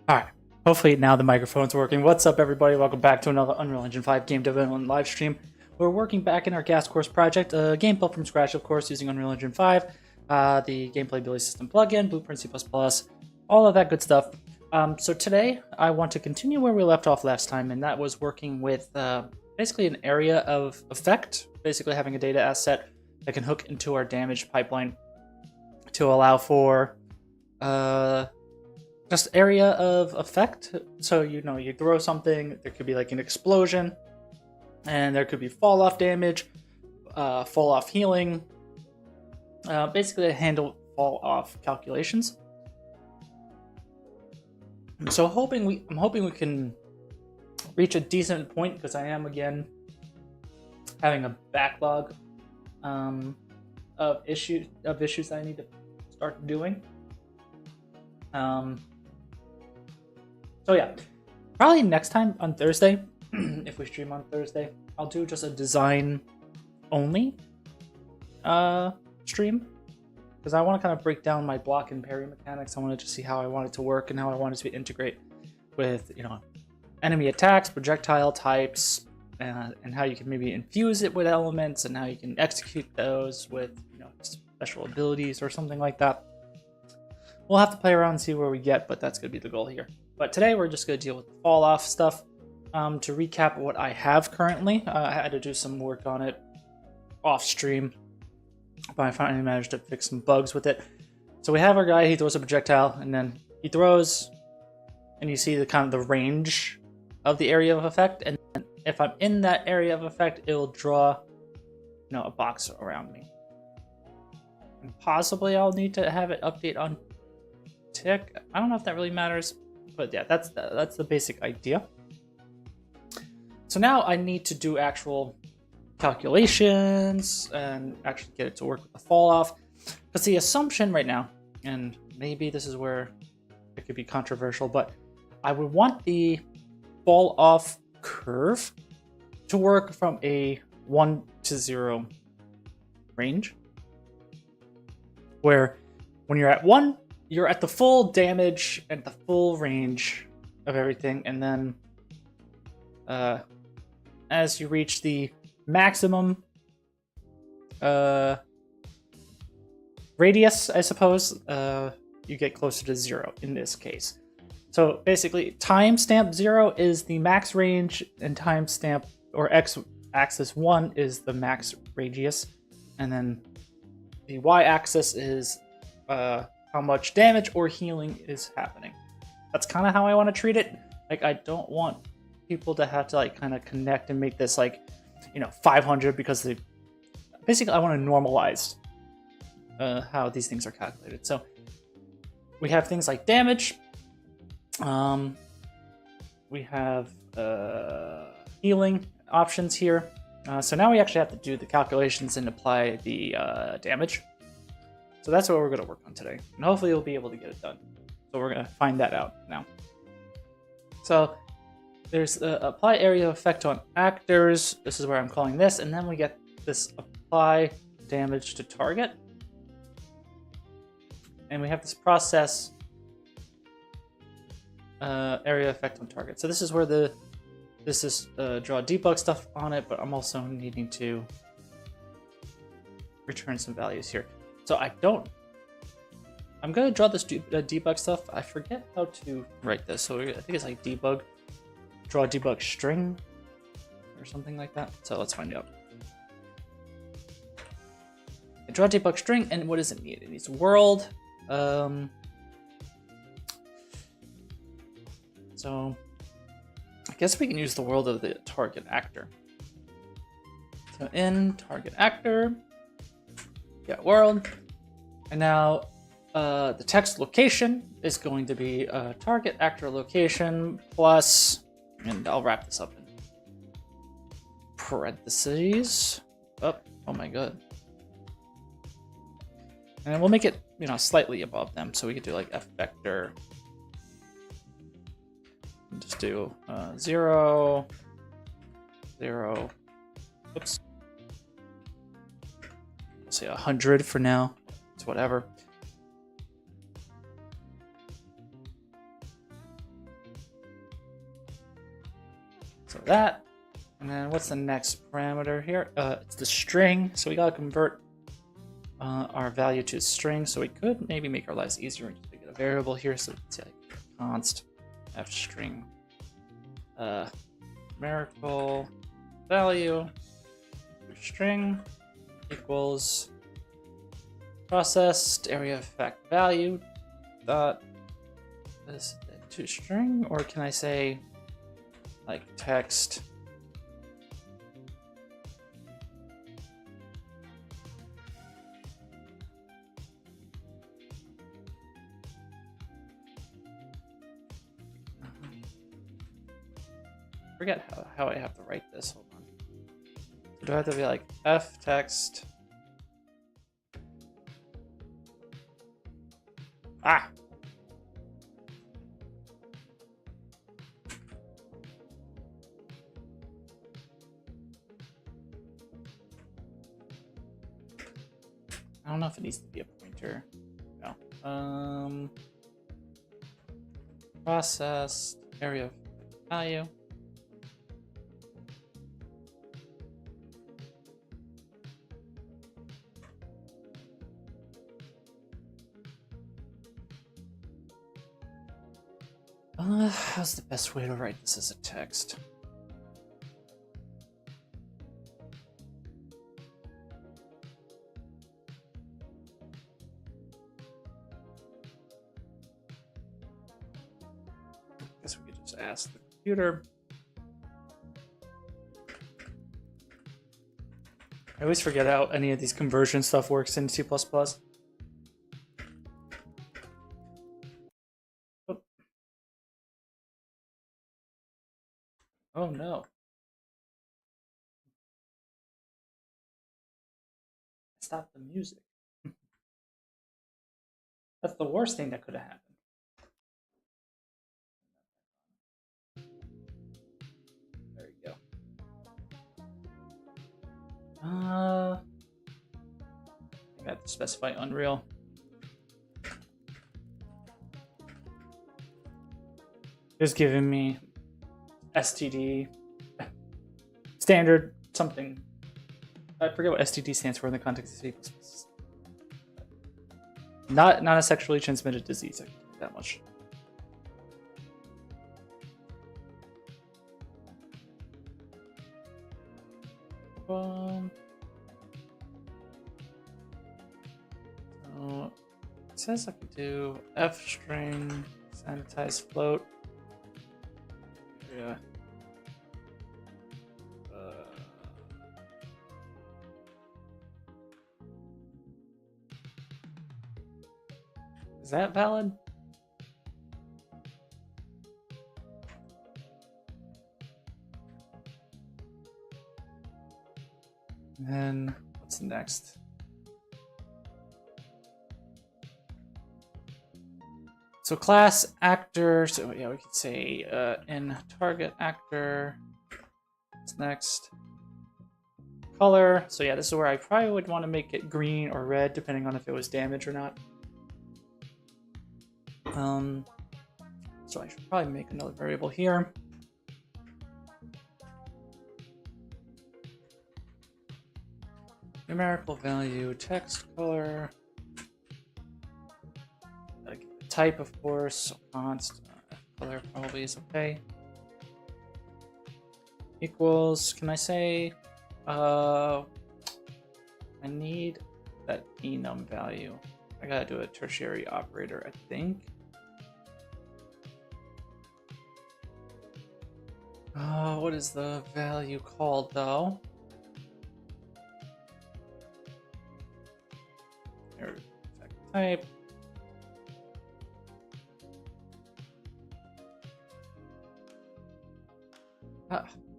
Alright, hopefully now the microphone's working. What's up, everybody? Welcome back to another Unreal Engine 5 game development live stream. We're working back in our gas course project, a game built from scratch, of course, using Unreal Engine 5, the gameplay ability system plugin, Blueprint C++, all of that good stuff. So today, I want to continue where we left off last time, and that was working with basically an area of effect, basically having a data asset that can hook into our damage pipeline to allow for just area of effect. So, you know, you throw something, there could be like an explosion, and there could be fall off damage, fall off healing, basically to handle fall off calculations. So I'm hoping we can reach a decent point, because I am again having a backlog of issues that I need to start doing. So yeah, probably next time on Thursday, if we stream on Thursday, I'll do just a design only stream, because I want to kind of break down my block and parry mechanics. I wanted to see how I want it to work and how I want it to integrate with, you know, enemy attacks, projectile types, and how you can maybe infuse it with elements and how you can execute those with, you know, special abilities or something like that. We'll have to play around and see where we get, but that's going to be the goal here. But today we're just going to deal with the fall off stuff. To recap what I have currently, I had to do some work on it off stream, but I finally managed to fix some bugs with it. So we have our guy, he throws a projectile, and then he throws, and you see the kind of the range of the area of effect, and then if I'm in that area of effect, it will draw, you know, a box around me. And possibly I'll need to have it update on tick. I don't know if that really matters, but yeah, that's the basic idea. So now I need to do actual calculations and actually get it to work with the fall off, because the assumption right now, and maybe this is where it could be controversial, but I would want the fall off curve to work from a 1 to 0 range, where when you're at 1, you're at the full damage and the full range of everything, and then as you reach the maximum radius, I suppose, you get closer to 0 in this case. So basically, timestamp 0 is the max range, and timestamp or x-axis 1 is the max radius, and then the y-axis is how much damage or healing is happening. That's kind of how I want to treat it. Like, I don't want people to have to like kind of connect and make this like, you know, 500, because they basically, I want to normalize how these things are calculated. So we have things like damage. We have healing options here. So now we actually have to do the calculations and apply the damage. So that's what we're going to work on today, and hopefully we'll be able to get it done. So we're going to find that out now. So there's apply area effect on actors. This is where I'm calling this, and then we get this apply damage to target. And we have this process area effect on target. So this is where this is draw debug stuff on it, but I'm also needing to return some values here. So I'm going to draw this debug stuff. I forget how to write this. So I think it's like debug, draw debug string or something like that. So let's find out. I draw debug string, and what does it need? It needs world. So I guess we can use the world of the target actor. So in target actor, get world, and now the text location is going to be target actor location plus, and I'll wrap this up in parentheses. Oh my god. And we'll make it, you know, slightly above them, so we could do like f vector. Just do 0, 0. Oops. We'll say 100 for now. It's whatever. So that, and then what's the next parameter here? It's the string. So we gotta convert our value to a string. So we could maybe make our lives easier and just make it a variable here. So let's say like const f string numerical value string equals processed area effect value dot is it to string, or can I say like text forget how I have to write this. Hold on. Do I have to be like f text? Ah! I don't know if it needs to be a pointer. No. Processed area of value. How's the best way to write this as a text? I guess we could just ask the computer. I always forget how any of these conversion stuff works in C++. Oh no. Stop the music. That's the worst thing that could have happened. There you go. I got to specify Unreal. It's giving me STD standard something. I forget what STD stands for in the context of C++. Not a sexually transmitted disease. I can tell you that much. So it says I can do f string sanitize float. Yeah. Is that valid? And then what's next? So class actor. So yeah, we could say in target actor. What's next? Color. So yeah, this is where I probably would want to make it green or red, depending on if it was damaged or not. So I should probably make another variable here. Numerical value, text color. Type, of course, const color probably is okay. Equals, can I say, I need that enum value. I gotta do a tertiary operator, I think. What is the value called though? Type.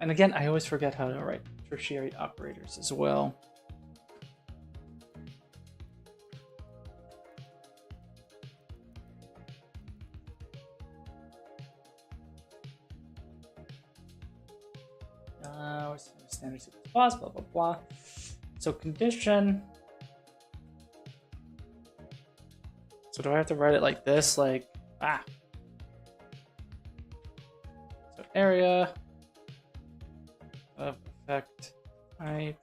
And again, I always forget how to write tertiary operators as well. Standard C++, blah, blah, blah. So condition. So do I have to write it like this? So area. of effect type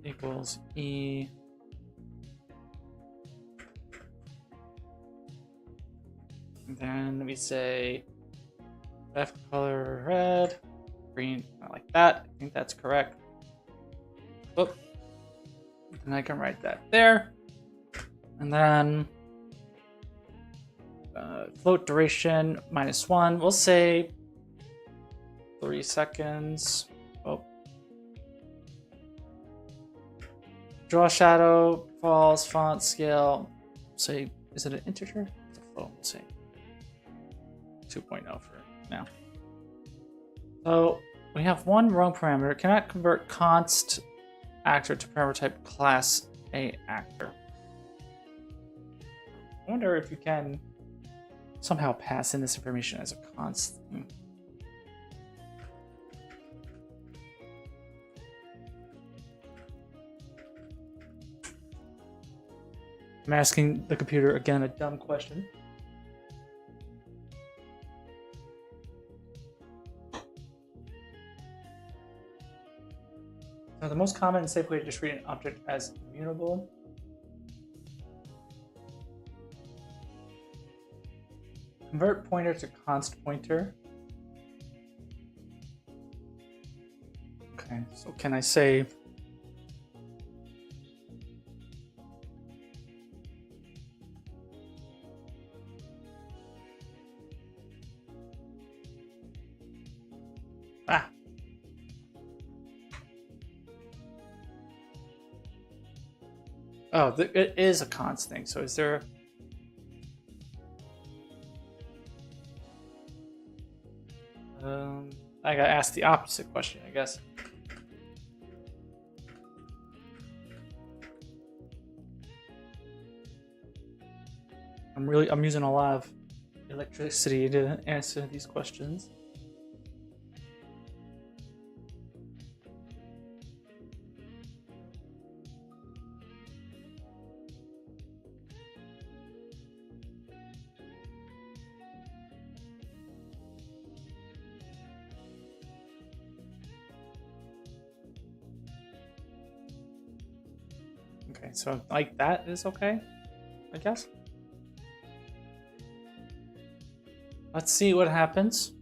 equals E. And then we say F color red, green, like that. I think that's correct. Oop. And I can write that there. And then float duration -1. We'll say 3 seconds. Oh. Draw shadow, false, font scale. Say, is it an integer? It's a float. We'll say 2.0 for now. So we have one wrong parameter. Cannot convert const actor to parameter type class A actor. I wonder if you can somehow pass in this information as a const. I'm asking the computer again a dumb question. Now, the most common and safe way to treat an object as immutable. Convert pointer to const pointer. Okay, so can I say oh, it is a const thing. So is there I gotta ask the opposite question, I guess. I'm using a lot of electricity to answer these questions. Okay, so like that is okay, I guess. Let's see what happens.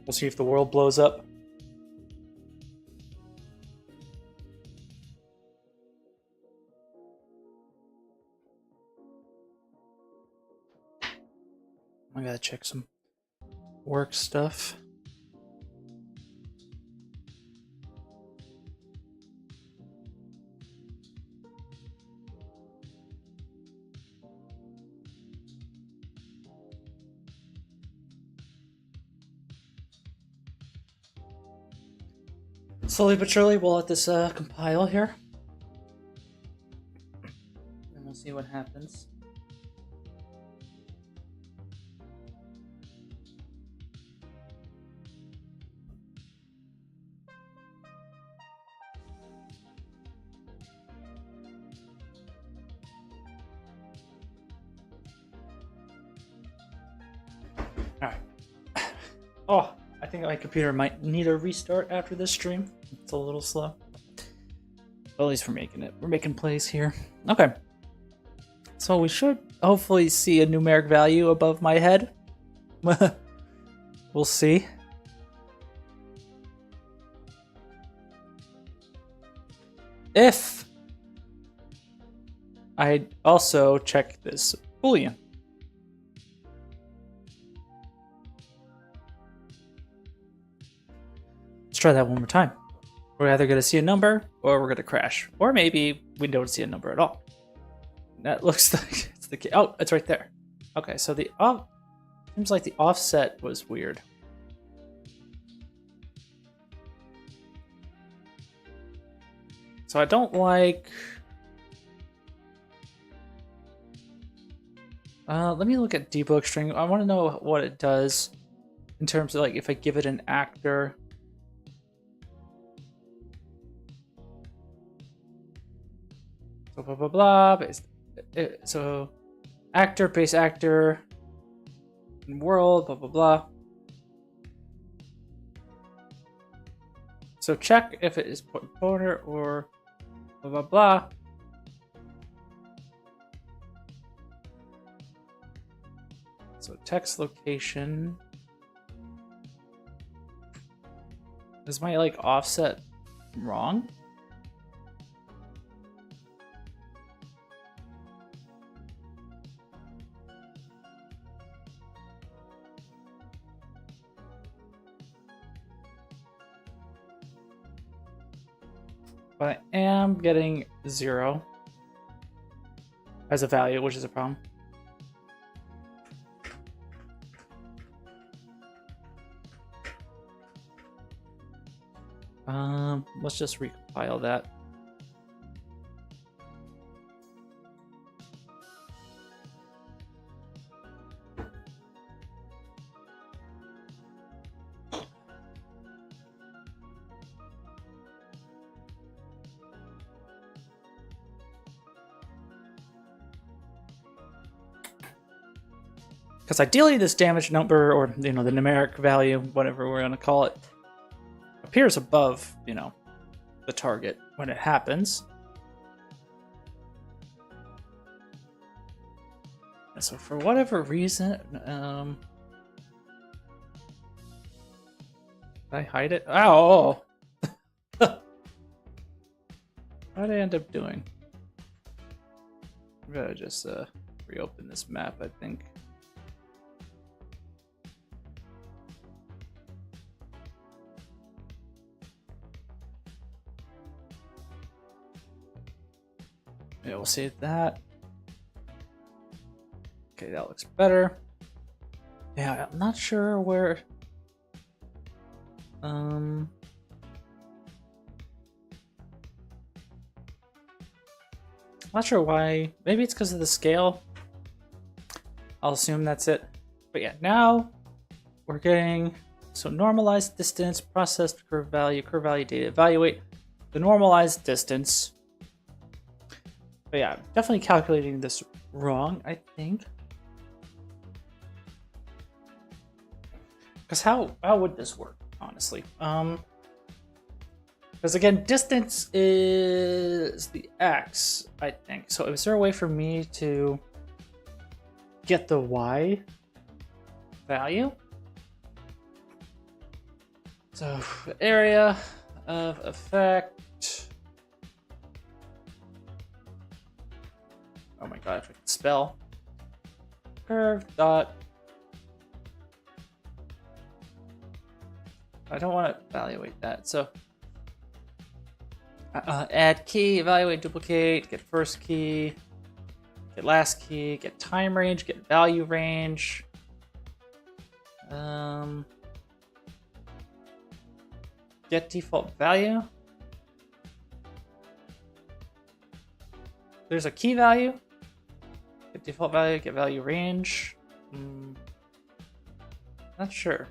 We'll see if the world blows up. I gotta check some work stuff. Slowly but surely, we'll let this compile here. And we'll see what happens. Alright. Oh, I think my computer might need a restart after this stream. It's a little slow. But at least we're making it. We're making plays here. Okay. So we should hopefully see a numeric value above my head. We'll see. If I also check this Boolean. Let's try that one more time. We're either going to see a number or we're going to crash. Or maybe we don't see a number at all. That looks like it's the case. Oh, it's right there. Okay, so the seems like the offset was weird. So I don't like... let me look at debug string. I want to know what it does in terms of like if I give it an actor. blah, blah, blah, blah. So actor, base actor, world, blah, blah, blah. So check if it is pointer or blah, blah, blah. So text location. Is my like offset wrong? But I am getting 0 as a value, which is a problem. Let's just recompile that. Because ideally this damage number, or the numeric value, whatever we're going to call it, appears above, the target when it happens. And so for whatever reason, did I hide it? Oh! What did I end up doing? I'm gonna just reopen this map, I think. Yeah, we'll save that. Okay, that looks better. Yeah, I'm not sure where... Not sure why. Maybe it's because of the scale. I'll assume that's it. But yeah, now we're getting... So normalized distance, processed curve value data, evaluate the normalized distance. But yeah, I'm definitely calculating this wrong, I think. Because how would this work, honestly? Because again, distance is the x, I think. So is there a way for me to get the y value? So area of effect. Oh my god, if I can spell. Curve dot. I don't want to evaluate that. So add key, evaluate, duplicate, get first key, get last key, get time range, get value range. Get default value. There's a key value. Get default value, get value range. Not sure.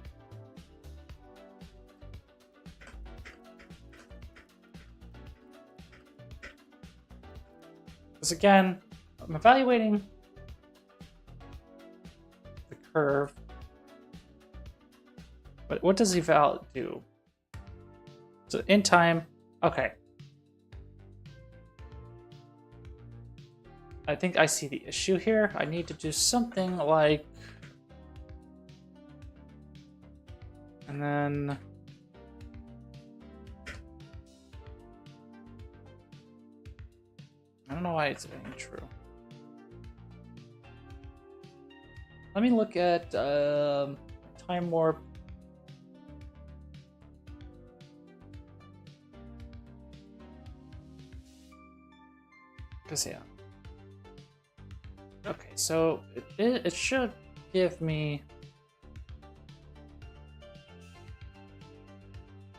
Because again, I'm evaluating the curve. But what does eval do? So in time, okay. I think I see the issue here. I need to do something like, and then I don't know why it's being true. Let me look at time warp. Because yeah. Okay, so it should give me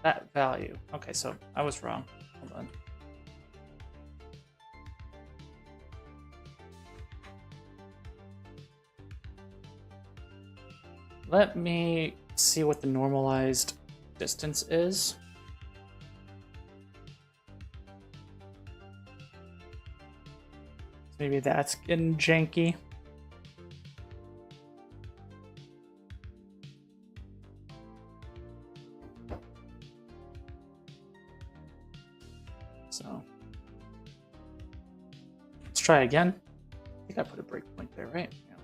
that value. Okay, so I was wrong. Hold on. Let me see what the normalized distance is. Maybe that's getting janky. So let's try again. I think I put a breakpoint there, right? Yeah.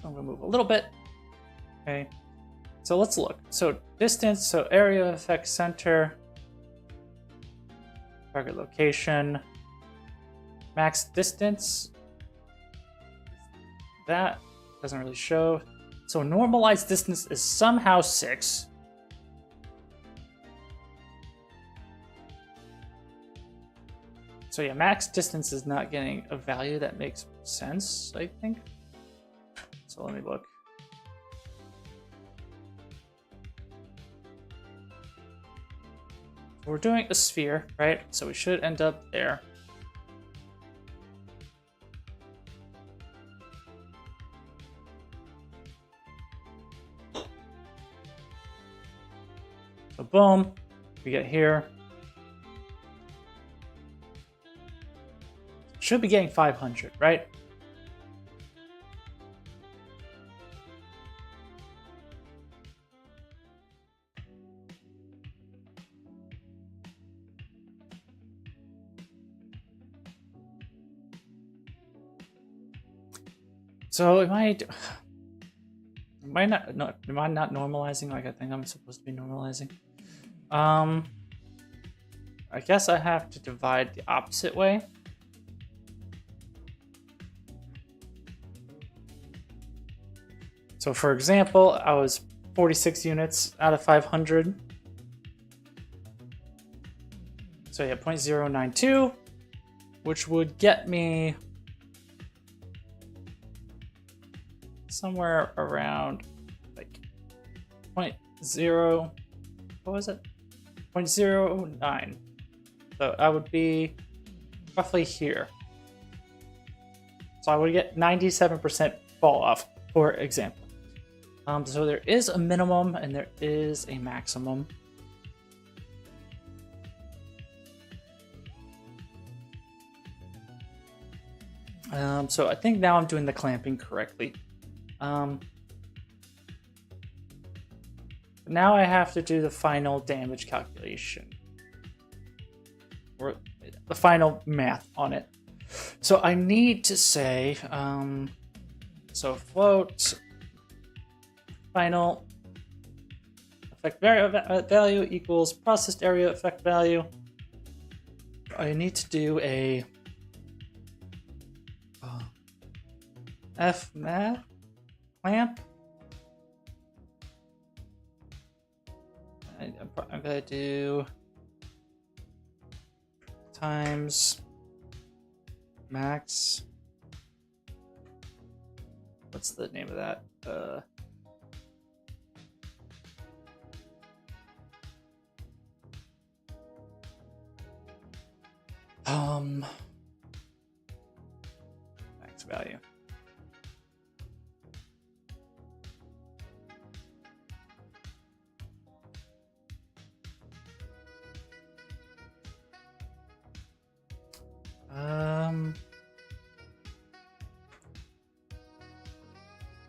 So I'm gonna move a little bit. Okay. So let's look. So distance, so area affects center, target location, max distance. That doesn't really show. So normalized distance is somehow 6. So yeah, max distance is not getting a value that makes sense, I think. So let me look. We're doing a sphere, right? So we should end up there. So boom, we get here. Should be getting 500, right? So am I not normalizing like I think I'm supposed to be normalizing? I guess I have to divide the opposite way. So for example, I was 46 units out of 500. So yeah, 0.092, which would get me somewhere around like 0.0, what was it? 0.09. So I would be roughly here. So I would get 97% fall off, for example. So there is a minimum and there is a maximum. So I think now I'm doing the clamping correctly. Now I have to do the final damage calculation, or the final math on it. So I need to say, so float final effect value equals processed area effect value. I need to do a F math clamp. I'm gonna do times max. What's the name of that? Max value.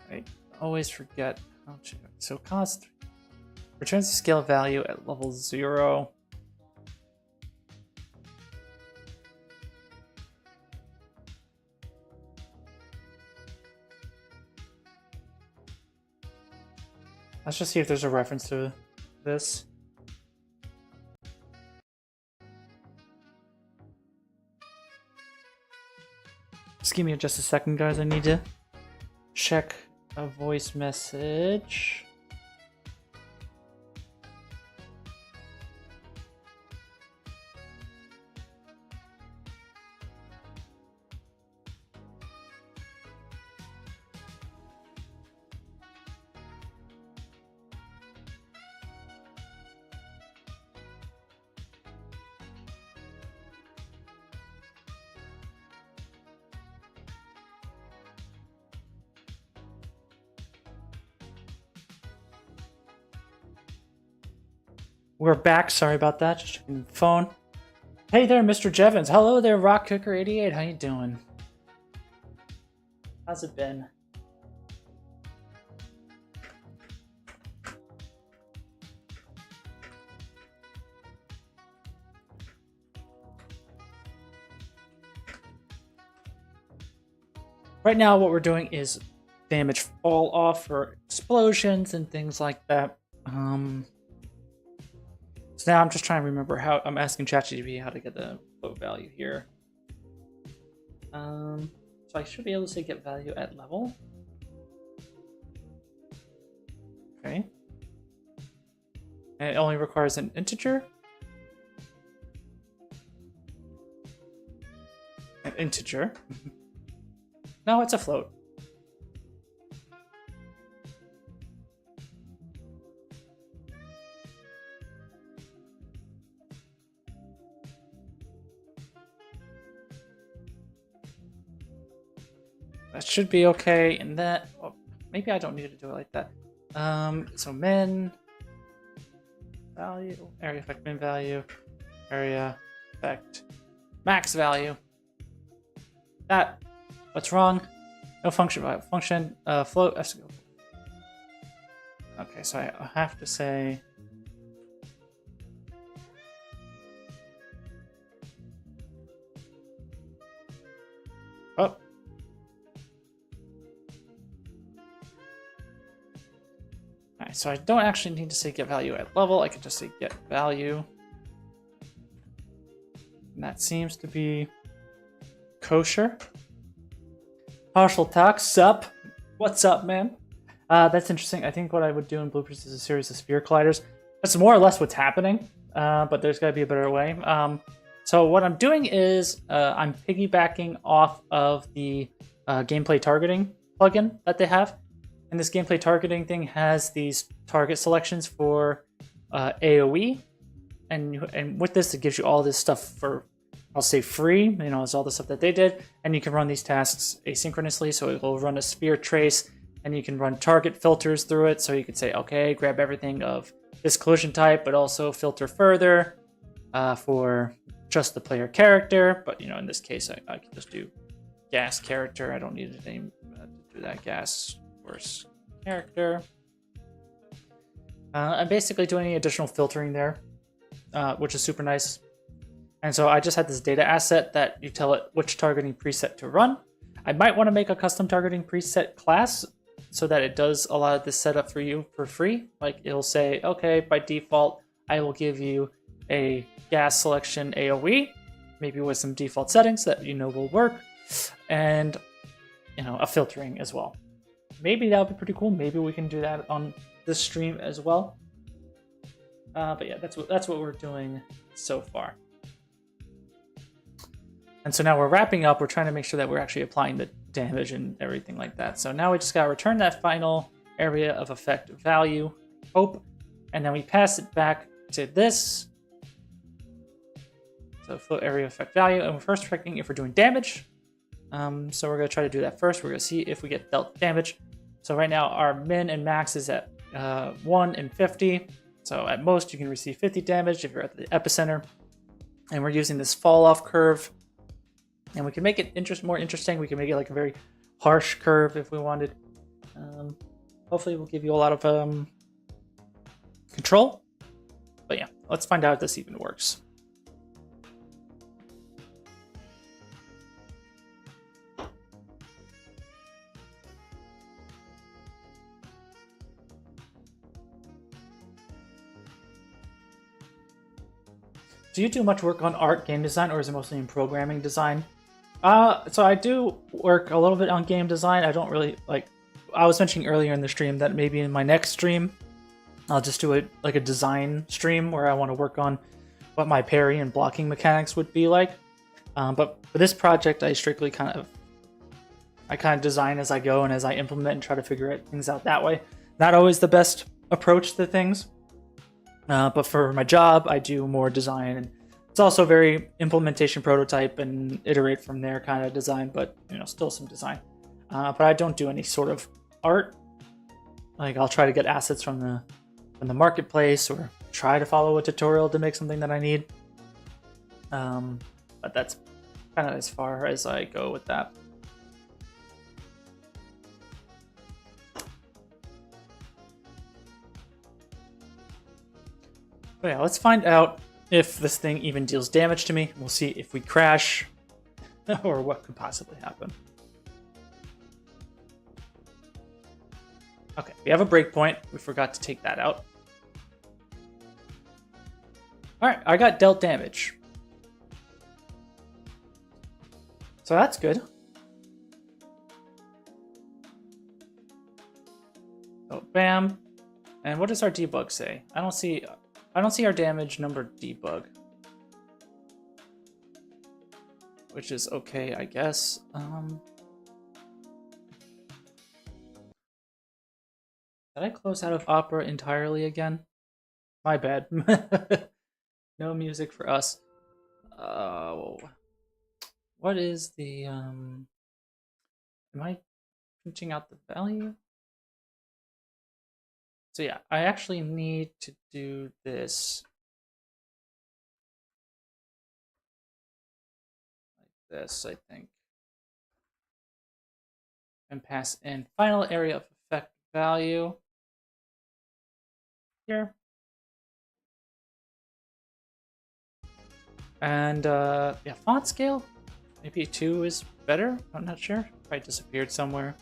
I always forget how to. So cost returns the scale value at level 0. Let's just see if there's a reference to this. Just give me just a second, guys. I need to check a voice message. We're back. Sorry about that. Just checking the phone. Hey there, Mr. Jevons. Hello there, Rock Cooker 88. How you doing? How's it been? Right now, what we're doing is damage fall off for explosions and things like that. So now I'm just trying to remember how I'm asking ChatGPT how to get the float value here. So I should be able to say get value at level. Okay. And it only requires an integer. An integer. No, it's a float. That should be okay. And that, oh, maybe I don't need to do it like that. So min value, area effect min value, area effect max value. That, what's wrong? No function value. Function float. Okay, so I have to say. Oh. Alright, so I don't actually need to say get value at level. I can just say get value. And that seems to be kosher. Partial talk, sup? What's up, man? That's interesting. I think what I would do in Bloopers is a series of sphere colliders. That's more or less what's happening, but there's got to be a better way. So what I'm doing is I'm piggybacking off of the gameplay targeting plugin that they have. And this gameplay targeting thing has these target selections for AoE. And with this, it gives you all this stuff for, I'll say free, you know, it's all the stuff that they did. And you can run these tasks asynchronously. So it will run a sphere trace and you can run target filters through it. So you could say, okay, grab everything of this collision type, but also filter further for just the player character. But, you know, in this case, I can just do gas character. I don't need a name to do that. Gas force character. I'm basically doing any additional filtering there, which is super nice. And so I just had this data asset that you tell it which targeting preset to run. I might want to make a custom targeting preset class so that it does a lot of this setup for you for free. Like it'll say, okay, by default, I will give you a gas selection AoE, maybe with some default settings that you know will work, and you know, a filtering as well. Maybe that would be pretty cool. Maybe we can do that on this stream as well. But yeah, that's what we're doing so far. And so now we're wrapping up. We're trying to make sure that we're actually applying the damage and everything like that. So now we just gotta return that final area of effect value, hope, and then we pass it back to this. So float area effect value, and we're first checking if we're doing damage. So we're gonna try to do that first. We're gonna see if we get dealt damage. So right now our min and max is at 1 and 50. So at most you can receive 50 damage if you're at the epicenter. And we're using this fall off curve. And we can make it more interesting. We can make it like a very harsh curve if we wanted. Hopefully we'll give you a lot of control. But yeah, let's find out if this even works. Do you do much work on art, game design, or is it mostly in programming design? So I do work a little bit on game design. I don't really like. I was mentioning earlier in the stream that maybe in my next stream, I'll just do a design stream where I want to work on what my parry and blocking mechanics would be like. But for this project, I strictly kind of design as I go and as I implement and try to figure things out that way. Not always the best approach to things. But for my job, I do more design, and it's also very implementation prototype and iterate from there kind of design, but you know, still some design. But I don't do any sort of art. Like I'll try to get assets from the marketplace or try to follow a tutorial to make something that I need. But that's kind of as far as I go with that. But yeah, let's find out if this thing even deals damage to me. We'll see if we crash or what could possibly happen. Okay, we have a breakpoint. We forgot to take that out. Alright, I got dealt damage. So that's good. So bam. And what does our debug say? I don't see our damage number debug. Which is okay, I guess. Did I close out of Opera entirely again? My bad. No music for us. What is the am I printing out the value? So yeah, I actually need to do this like this, I think. And pass in final area of effect value here. And yeah, font scale, maybe 2 is better. I'm not sure. Probably disappeared somewhere.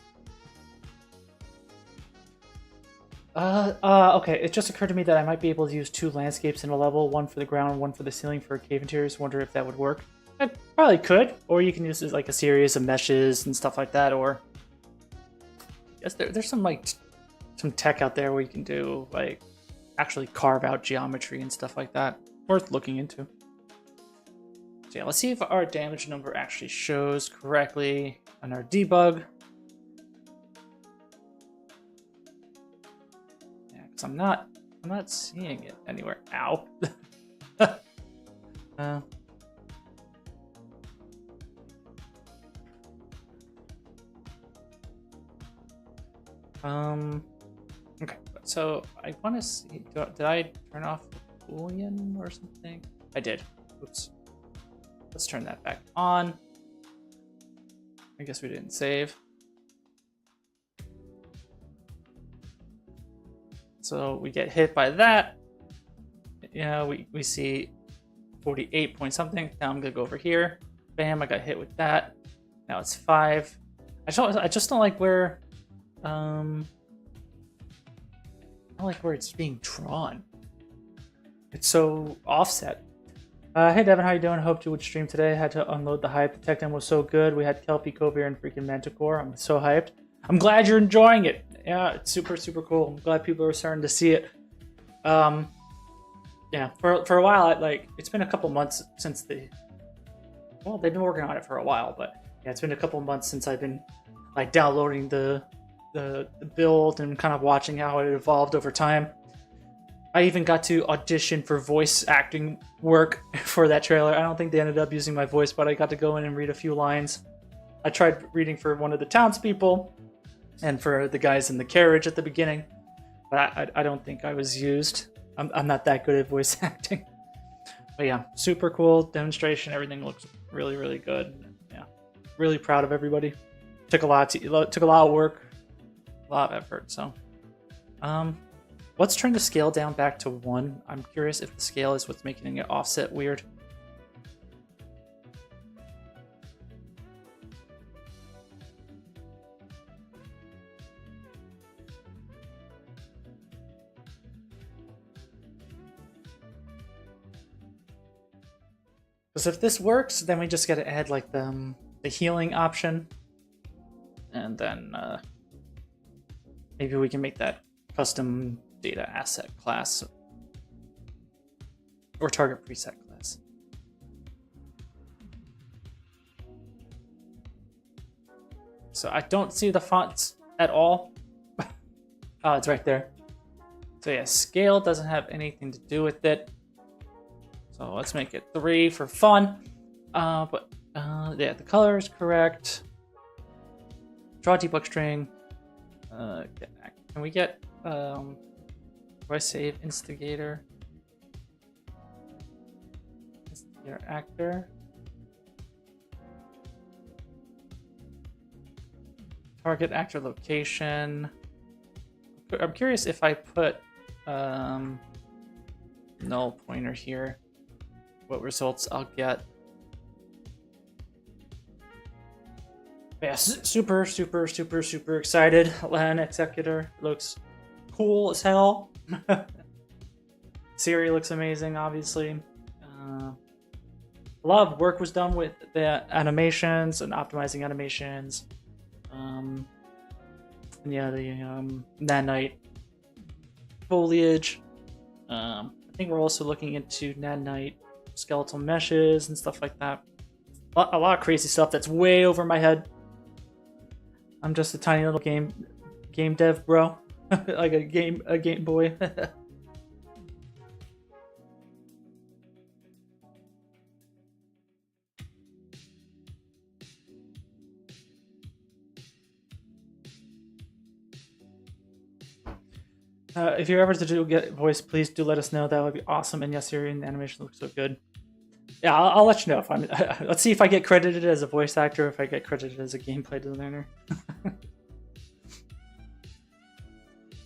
Okay, it just occurred to me that I might be able to use 2 landscapes in a level, one for the ground, one for the ceiling for cave interiors. Wonder if that would work. I probably could, or you can use it like a series of meshes and stuff like that, or I guess there's some like some tech out there where you can do like actually carve out geometry and stuff like that. Worth looking into. So yeah, let's see if our damage number actually shows correctly on our debug. Yeah, because I'm not seeing it anywhere. Ow. Okay, so I want to see, did I turn off the Boolean or something? I did. Oops. Let's turn that back on. I guess we didn't save. So we get hit by that. Yeah, we see 48 point something. Now I'm gonna go over here. Bam, I got hit with that. Now it's 5. I just don't like where I don't like where it's being drawn. It's so offset. Hey Devin, how you doing? Hoped you would stream today. Had to unload the hype. The tech demo was so good. We had Kelpie, Kovir, and freaking Manticore. I'm so hyped. I'm glad you're enjoying it. Yeah, it's super, super cool. I'm glad people are starting to see it. Yeah, for a while, it's been a couple months since they've been working on it for a while, but yeah, it's been a couple months since I've been like downloading the build and kind of watching how it evolved over time. I even got to audition for voice acting work for that trailer. I don't think they ended up using my voice, but I got to go in and read a few lines. I tried reading for one of the townspeople and for the guys in the carriage at the beginning, but I don't think I was used. I'm not that good at voice acting. But yeah, super cool demonstration. Everything looks really, really good. Yeah, really proud of everybody. Took a lot of work, a lot of effort. So, let's turn the scale down back to 1. I'm curious if the scale is what's making it offset weird. Because if this works, then we just got to add like the healing option, and then maybe we can make that custom data asset class or target preset class. So I don't see the fonts at all. Oh, it's right there. So yeah, scale doesn't have anything to do with it. So let's make it 3 for fun. Yeah, the color is correct. Draw debug string. Can we get do I save instigator? Your actor. Target actor location. I'm curious if I put null pointer here, what results I'll get. Yeah, super excited. Land Executor looks cool as hell. Siri looks amazing, obviously. A lot of work was done with the animations and optimizing animations. And yeah, the nanite foliage. I think we're also looking into nanite skeletal meshes and stuff like that. A lot of crazy stuff that's way over my head. I'm just a tiny little game dev bro. Like a game boy. If you're ever to get voice, please do let us know. That would be awesome. And yes, your animation looks so good. Yeah, I'll let you know if I'm. Let's see if I get credited as a voice actor, or if I get credited as a gameplay designer.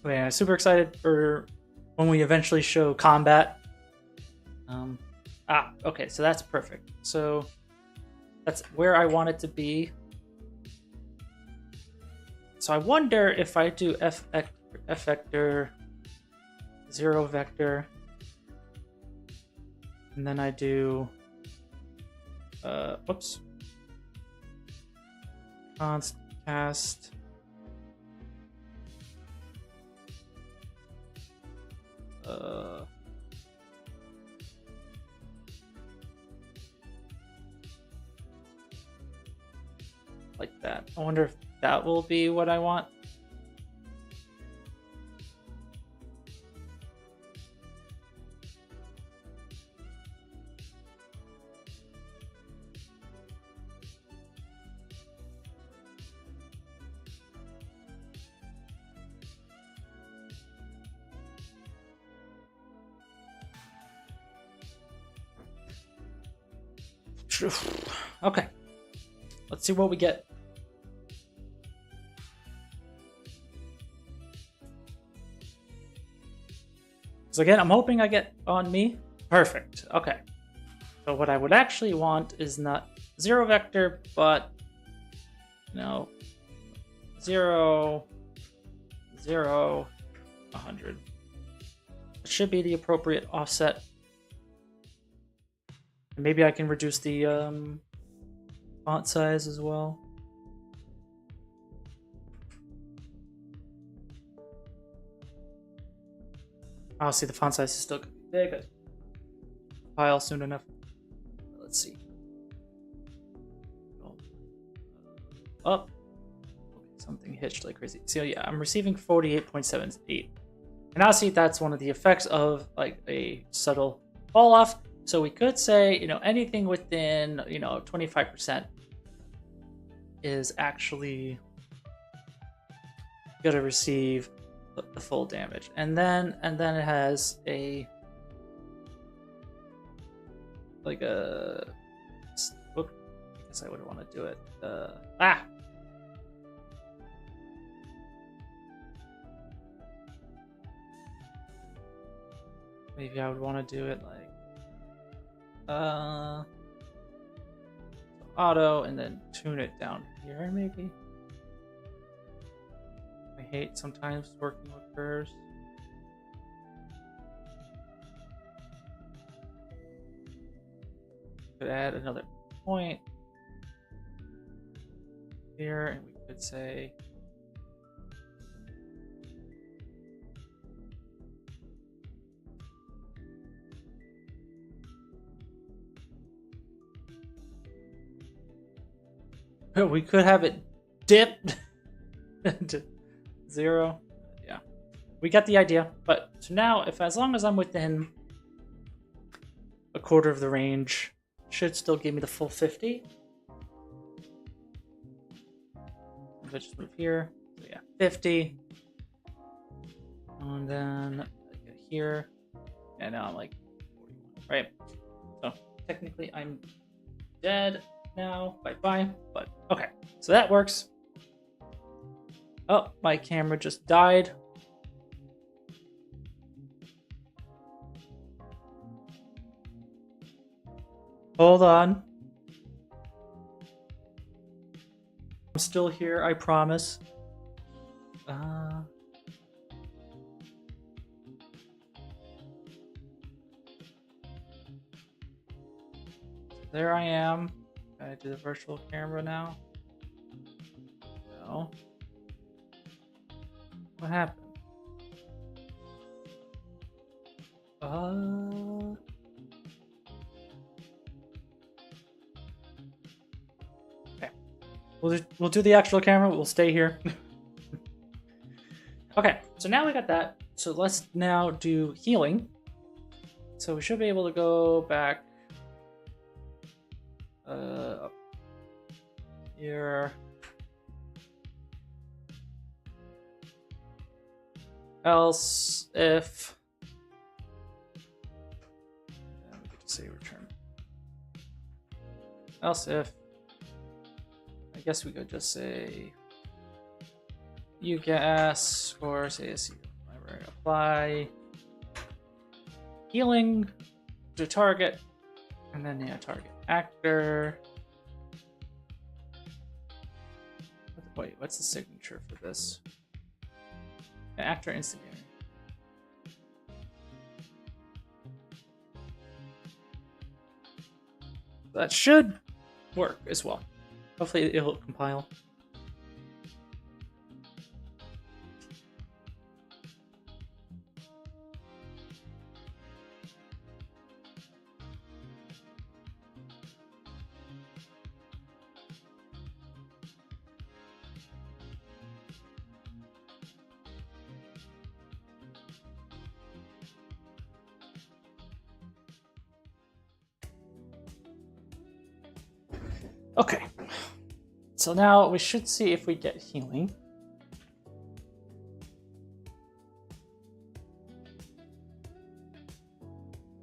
But yeah, super excited for when we eventually show combat. Okay, so that's perfect. So that's where I want it to be. So I wonder if I do F vector, 0 vector, and then I do whoops, const cast like that. I wonder if that will be what I want. Okay, let's see what we get. So again, I'm hoping I get on me. Perfect. Okay. So what I would actually want is not 0 vector, but 0, 0, 100. It should be the appropriate offset. Maybe I can reduce the font size as well. I'll see the font size is still big, but file soon enough. Let's see. Up. Okay, something hitched like crazy. So yeah, I'm receiving 48.78. And obviously that's one of the effects of like a subtle fall off. So we could say, anything within, 25% is actually going to receive the full damage. And then it has a like a I guess I would want to do it. Maybe I would want to do it like auto and then tune it down here maybe. I hate sometimes working with curves. Could add another point here, and we could say we could have it dipped to 0. Yeah, we got the idea. But so now, as long as I'm within a quarter of the range, should still give me the full 50. If I just move here, so yeah, 50, and then I get here, and now I'm like 41, right? So technically I'm dead now. Bye-bye. But okay, so that works. Oh, my camera just died. Hold on. I'm still here, I promise. There I am. Can I do the virtual camera now? No. What happened? Okay. We'll do the actual camera. We'll stay here. Okay, so now we got that. So let's now do healing. So we should be able to go back up here. Else if we could just say return. Else if I guess we could just say ugas or say SEO library apply healing to target, and then yeah, target actor. Wait, what's the signature for this? Actor instigator. That should work as well. Hopefully it'll compile. Okay, so now we should see if we get healing.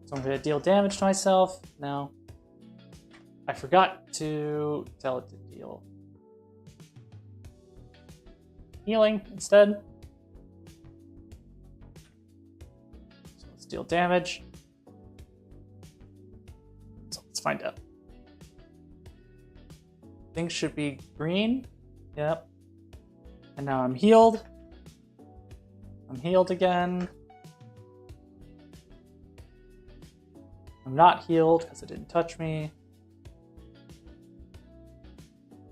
So I'm going to deal damage to myself. Now, I forgot to tell it to deal healing instead. So let's deal damage. So let's find out. Things should be green. Yep. And now I'm healed. I'm healed again. I'm not healed because it didn't touch me.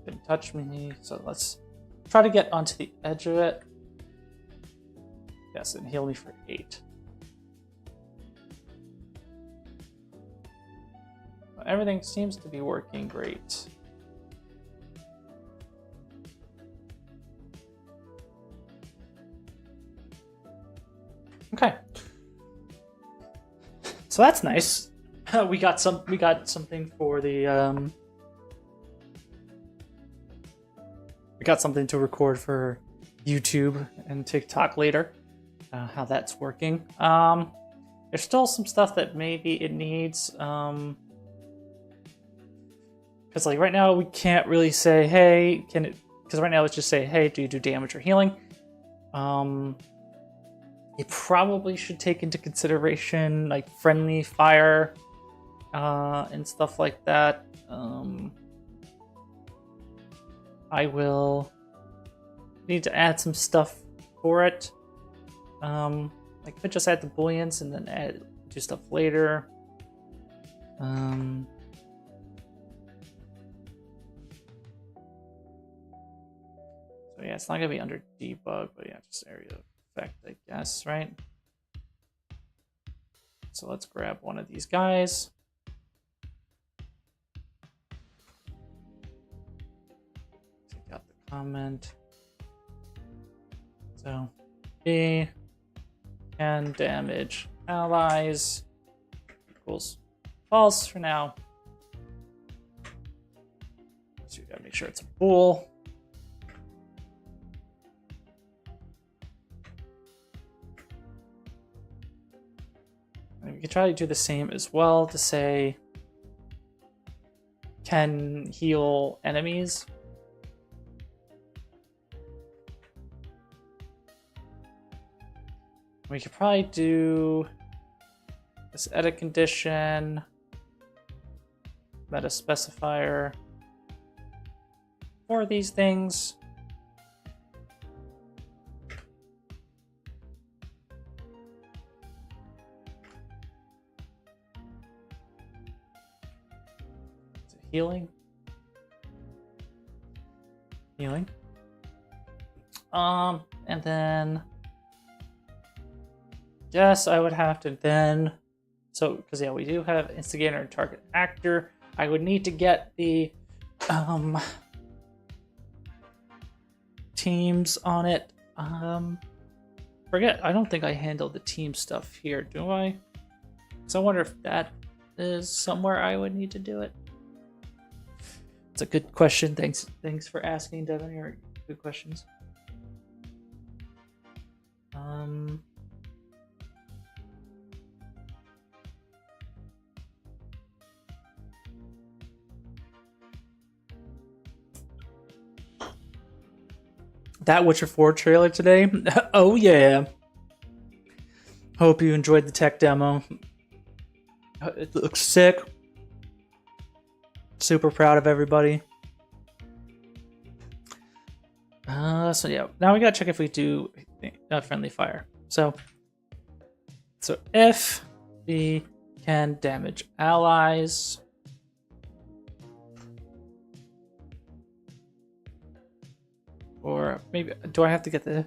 Didn't touch me. So let's try to get onto the edge of it. Yes, and heal me for 8. Everything seems to be working great. Okay, so that's nice. We got something for the we got something to record for YouTube and TikTok later. How that's working. There's still some stuff that maybe it needs. Because like right now we can't really say, hey, can it? Because right now let's just say, hey, do you do damage or healing? It probably should take into consideration like friendly fire and stuff like that. I will need to add some stuff for it. I could just add the booleans and then do stuff later. So yeah, it's not gonna be under debug, but yeah, just area effect, I guess, right? So let's grab one of these guys. Take out the comment. So B can damage allies equals false for now. So you gotta make sure it's a bool. And we can try to do the same as well to say can heal enemies. We could probably do this edit condition, meta specifier for these things. Healing. And then yes, I would have to then, so because yeah, we do have instigator and target actor. I would need to get the teams on it. Forget, I don't think I handled the team stuff here, do I? So I wonder if that is somewhere I would need to do it. It's a good question. Thanks for asking, Devin. Your good questions. That Witcher 4 trailer today? Oh yeah. Hope you enjoyed the tech demo. It looks sick. Super proud of everybody. So yeah, now we gotta check if we do friendly fire. So if we can damage allies, or maybe do I have to get the?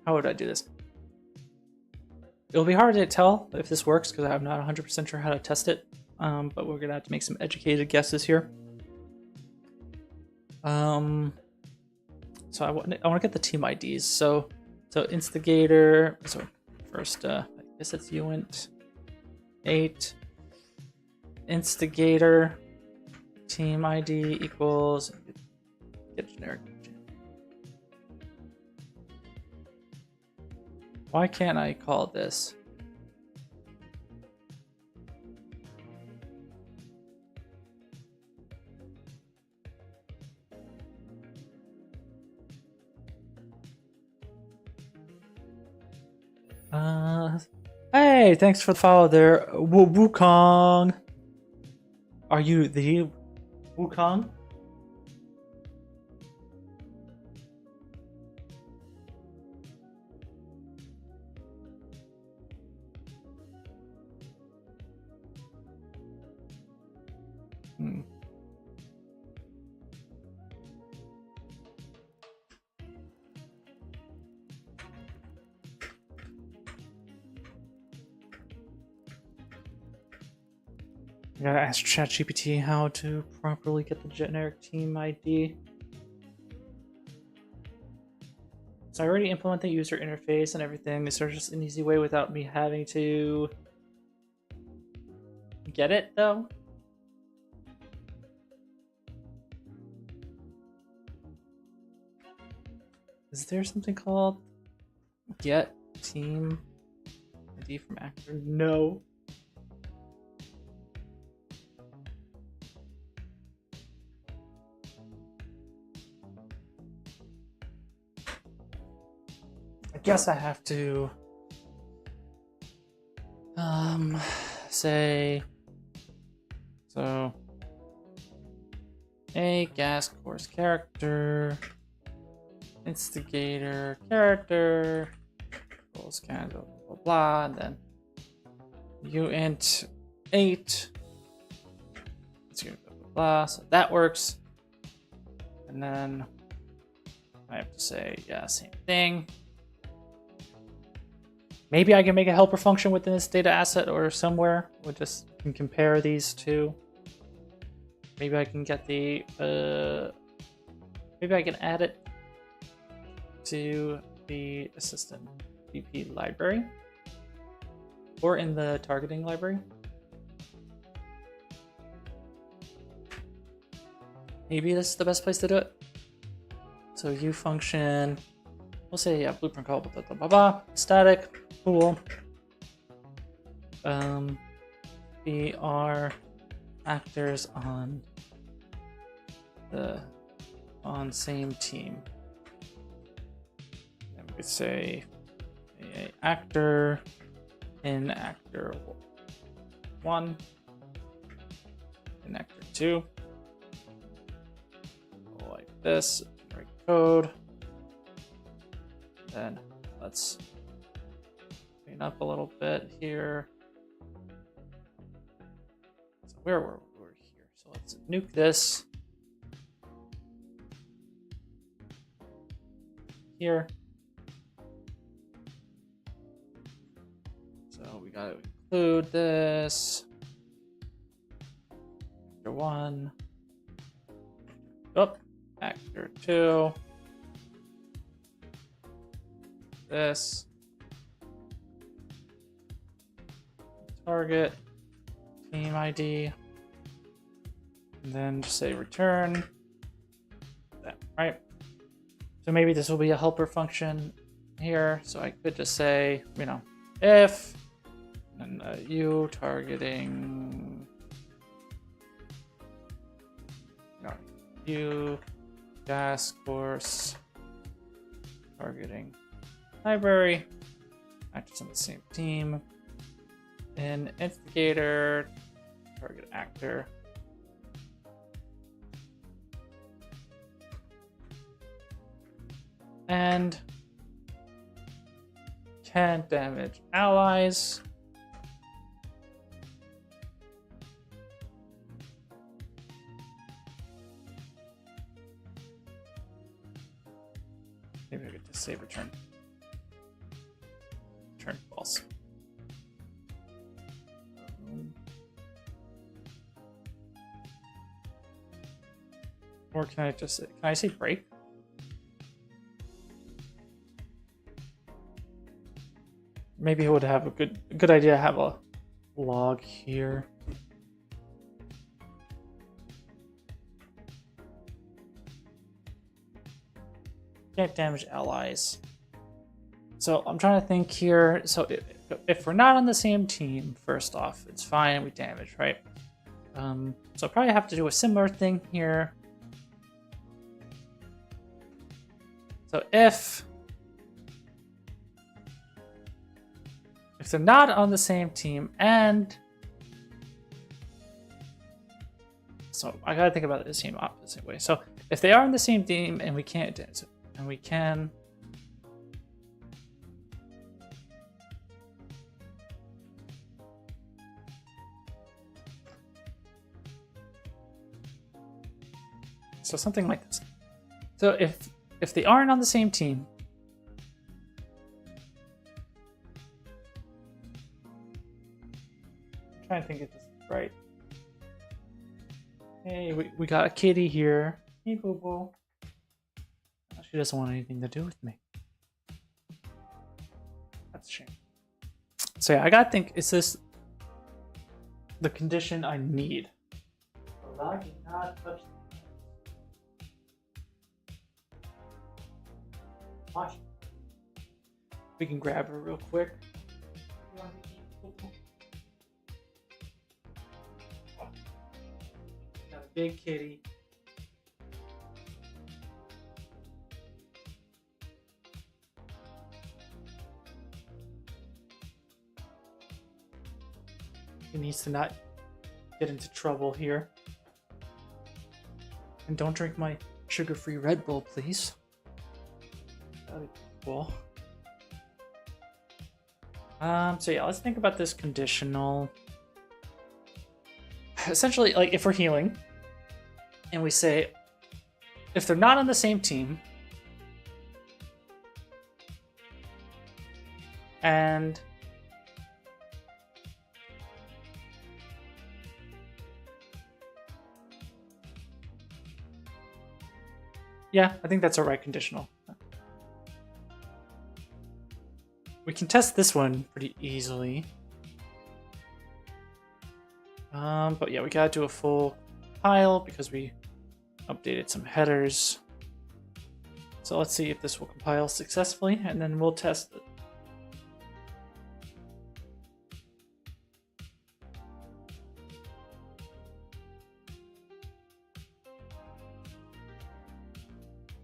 How would I do this? It'll be hard to tell if this works because I'm not 100% sure how to test it. But we're gonna have to make some educated guesses here. So I want to get the team IDs. So instigator. So first, I guess it's uint 8. Instigator team ID equals get generic. Why can't I call this? Hey, thanks for the follow there, Wukong. Are you the Wukong? I gotta ask ChatGPT how to properly get the generic team ID. So I already implement the user interface and everything. Is there just an easy way without me having to get it though? Is there something called get team ID from actor? No. I guess I have to say so a gas course character instigator character equals kind of blah blah blah, and then uint 8 blah blah blah, so that works. And then I have to say yeah, same thing. Maybe I can make a helper function within this data asset or somewhere. We'll just can compare these two. Maybe I can get the maybe I can add it to the assistant VP library or in the targeting library. Maybe this is the best place to do it. So U function, we'll say yeah, blueprint call blah blah blah blah, static, cool. be our actors on same team. And we could say a actor in actor 1 and actor 2. Like this, write code. Then let's clean up a little bit here. So where were we? We're here. So let's nuke this. Here. So we gotta include this. Actor 1. Oh, actor 2. This. Target. Team ID. And then just say return. That, right? So maybe this will be a helper function here. So I could just say, you know, if and you targeting you task force targeting library actors on the same team and instigator target actor and can't damage allies. Maybe I could just say return false. Or can I just say, can I say break? Maybe it would have a good idea to have a log here. Can't damage allies. So I'm trying to think here. So if we're not on the same team, first off, it's fine. We damage, right? So I'll probably have to do a similar thing here. So if they're not on the same team, and so I gotta think about it the same opposite way. So if they are on the same team and we can't dance, and we can so something like this. So if they aren't on the same team, I'm trying to think if this is right. Hey, we got a kitty here. Hey, boo boo. She doesn't want anything to do with me. That's a shame. So yeah, I gotta think, is this the condition I need? Allow you not touch the watch. We can grab her real quick. Got a big kitty. He needs to not get into trouble here. And don't drink my sugar-free Red Bull, please. That'd be cool. So yeah, let's think about this conditional. Essentially, like if we're healing, and we say, if they're not on the same team, and yeah, I think that's a right conditional. We can test this one pretty easily. But yeah, we gotta do a full compile because we updated some headers. So let's see if this will compile successfully, and then we'll test it.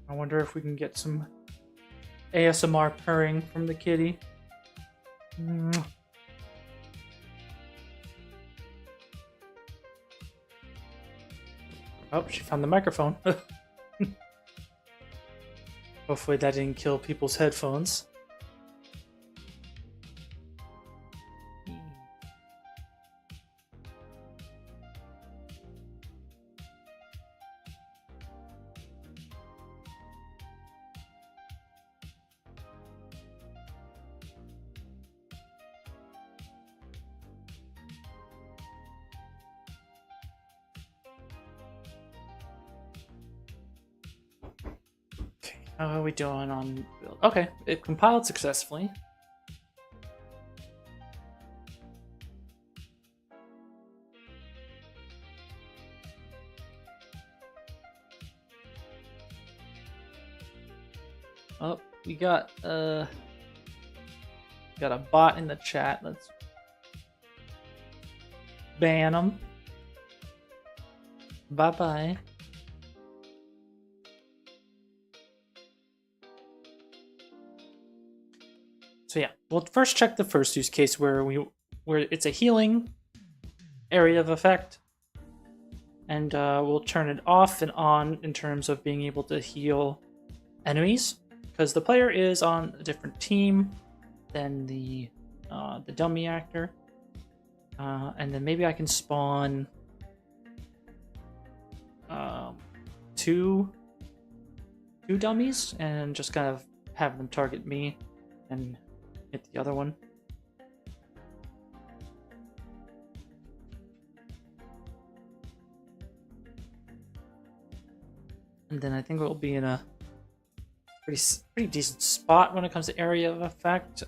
I wonder if we can get some ASMR purring from the kitty. Oh, she found the microphone. Hopefully that didn't kill people's headphones. How are we doing on build? Okay, it compiled successfully. Oh, we got a bot in the chat. Let's ban them. Bye-bye. So yeah, we'll first check the first use case where it's a healing area of effect, and we'll turn it off and on in terms of being able to heal enemies, because the player is on a different team than the dummy actor, and then maybe I can spawn two dummies and just kind of have them target me and hit the other one. And then I think we'll be in a pretty decent spot when it comes to area of effect.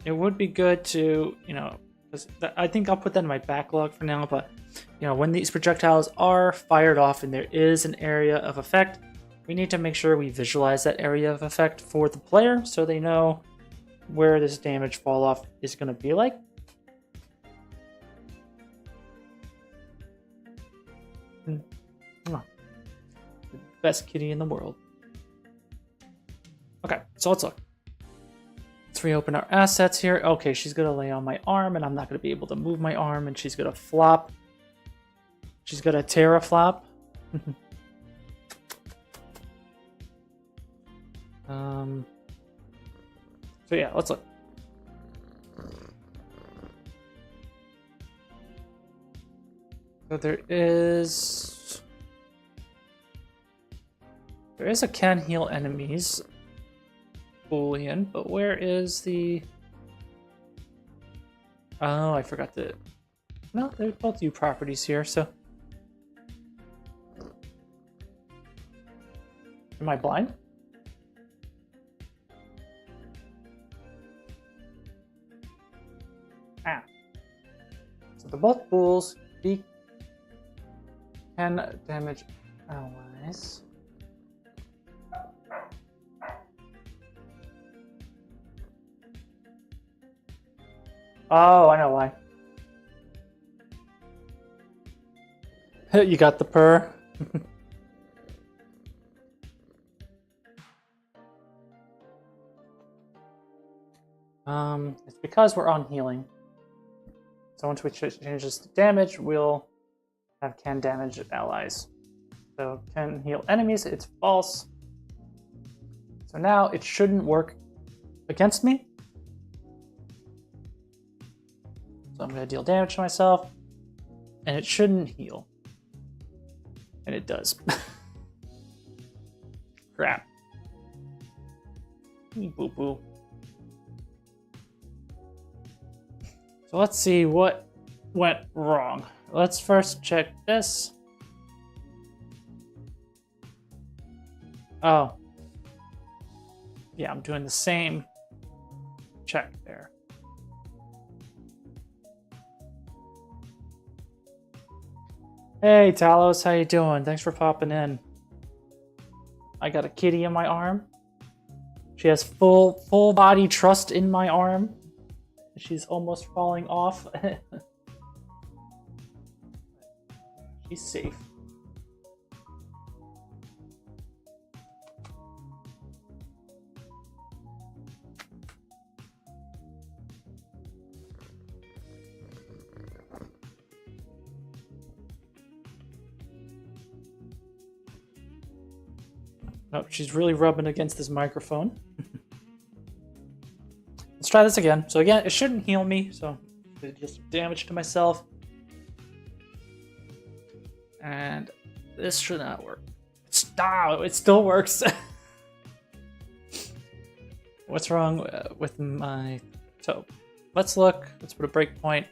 It would be good to, because I think I'll put that in my backlog for now, but when these projectiles are fired off and there is an area of effect, we need to make sure we visualize that area of effect for the player so they know where this damage fall off is going to be like. The best kitty in the world. Okay, so let's look. Let's reopen our assets here. Okay, she's going to lay on my arm, and I'm not going to be able to move my arm, and she's going to flop. She's going to teraflop. So yeah, let's look. So there is a can heal enemies boolean, but where is the... Oh, I forgot the... No, they're both new properties here, so... Am I blind? Ah. So they're both bools. Be can damage allies. Oh, I know why. You got the purr. It's because we're on healing. So once we change this to damage, we'll have can damage allies. So can heal enemies, it's false. So now it shouldn't work against me. So I'm going to deal damage to myself, and it shouldn't heal. And it does. Crap. Boo boo. So let's see what went wrong. Let's first check this. Oh. Yeah, I'm doing the same check there. Hey Talos, how you doing? Thanks for popping in. I got a kitty in my arm. She has full body trust in my arm. She's almost falling off. She's safe. Oh, she's really rubbing against this microphone. Let's try this again. So again, it shouldn't heal me, so it just damage to myself. And this should not work. Stop! It still works. What's wrong with my... So, let's look. Let's put a breakpoint.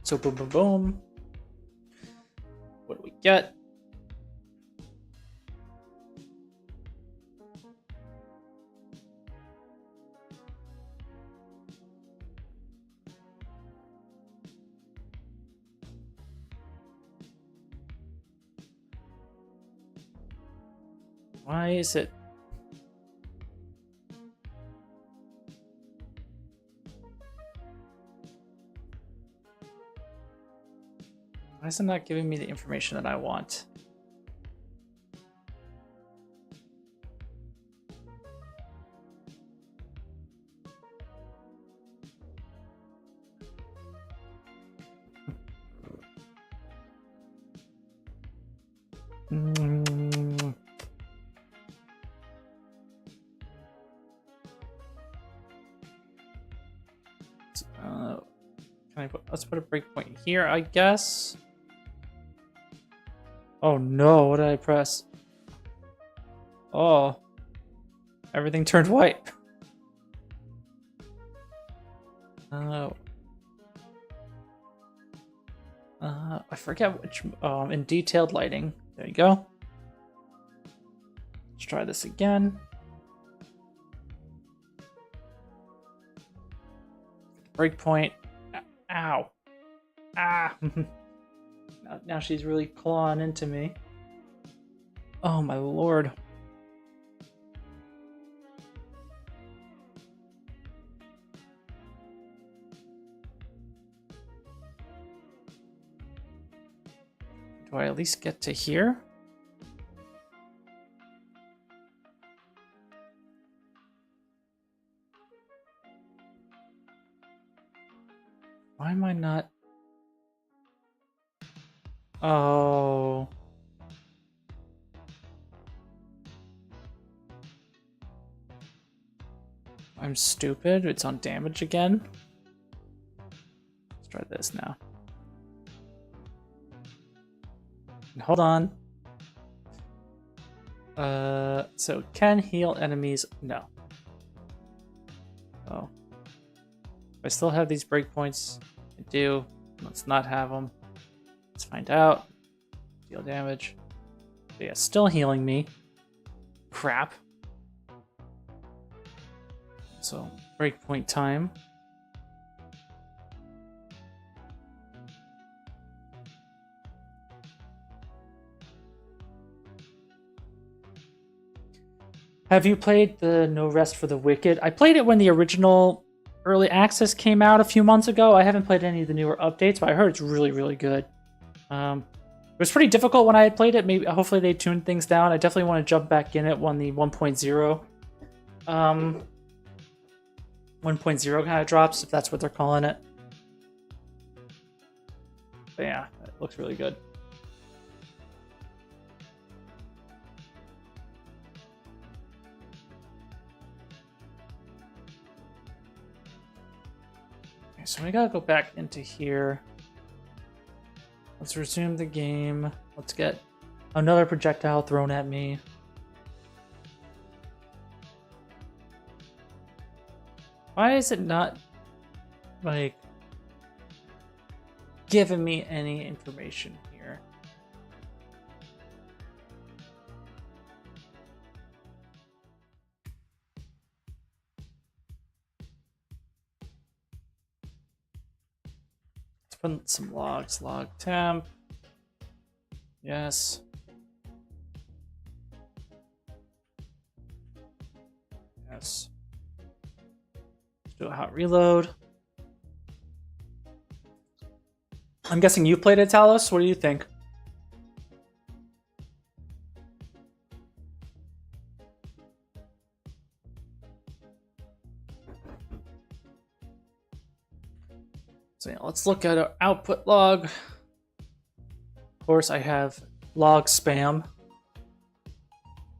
So boom, boom, boom. What do we get? Why is it? Why is it not giving me the information that I want? Let's put a breakpoint here, I guess. Oh no, what did I press? Oh, everything turned white. I forget which, in detailed lighting. There you go. Let's try this again. Breakpoint. Ow. Ah. Now she's really clawing into me. Oh my lord. Do I at least get to here? Why am I not? Oh. I'm stupid. It's on damage again. Let's try this now. Hold on. So can heal enemies? No. Oh. I still have these breakpoints. I do. Let's not have them. Let's find out. Deal damage. But yeah, still healing me. Crap. So, breakpoint time. Have you played the No Rest for the Wicked? I played it when the original early access came out a few months ago. I haven't played any of the newer updates, but I heard it's really, really good. It was pretty difficult when I had played it. Maybe, hopefully they tuned things down. I definitely want to jump back in it when the 1.0 1.0 kind of drops, if that's what they're calling it. But yeah, it looks really good. Okay, so we gotta go back into here. Let's resume the game. Let's get another projectile thrown at me. Why is it not, like, giving me any information here? Let's put some logs. Log temp. Yes. Yes. Let's do a hot reload. I'm guessing you played it, Talos. What do you think? So yeah, let's look at our output log. Of course, I have log spam.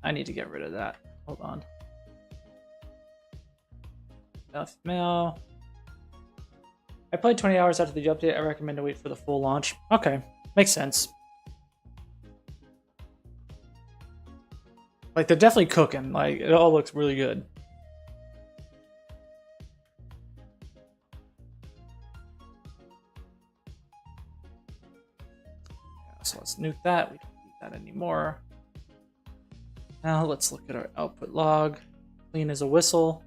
I need to get rid of that. Hold on. Enough mail. I played 20 hours after the update. I recommend to wait for the full launch. Okay, makes sense. Like, they're definitely cooking. Like, it all looks really good. Yeah, so let's nuke that. We don't need that anymore. Now let's look at our output log. Clean as a whistle.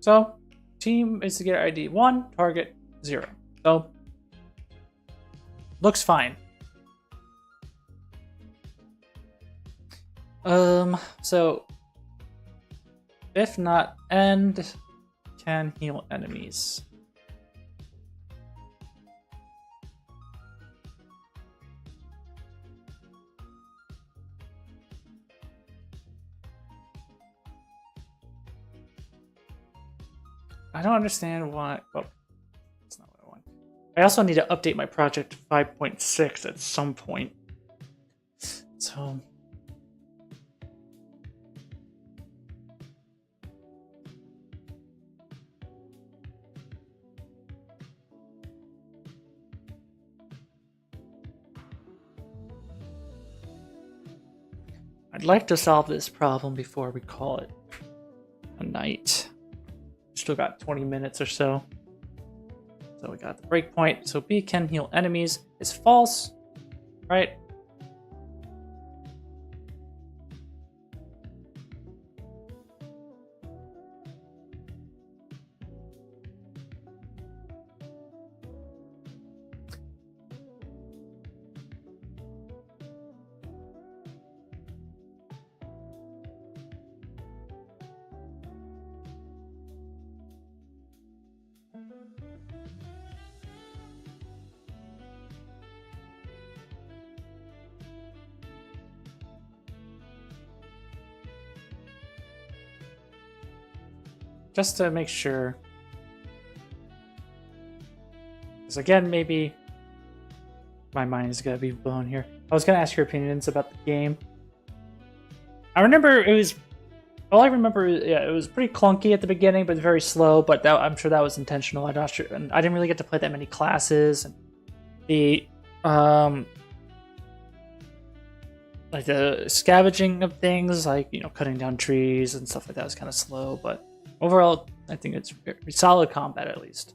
So, team is to get ID 1, target 0. So, looks fine. So, if not end, can heal enemies. I don't understand why. Oh, that's not what I want. I also need to update my project to 5.6 at some point. So. I'd like to solve this problem before we call it a night. Still got 20 minutes or so. So we got the breakpoint. So B can heal enemies is false, right? Just to make sure. Because again, maybe my mind is gonna be blown here. I was gonna ask your opinions about the game. I remember it was all I remember. Yeah, it was pretty clunky at the beginning, but very slow. But that, I'm sure that was intentional. I'm not sure, and I didn't really get to play that many classes. And the like the scavenging of things, like cutting down trees and stuff like that, was kind of slow. But overall, I think it's solid combat at least.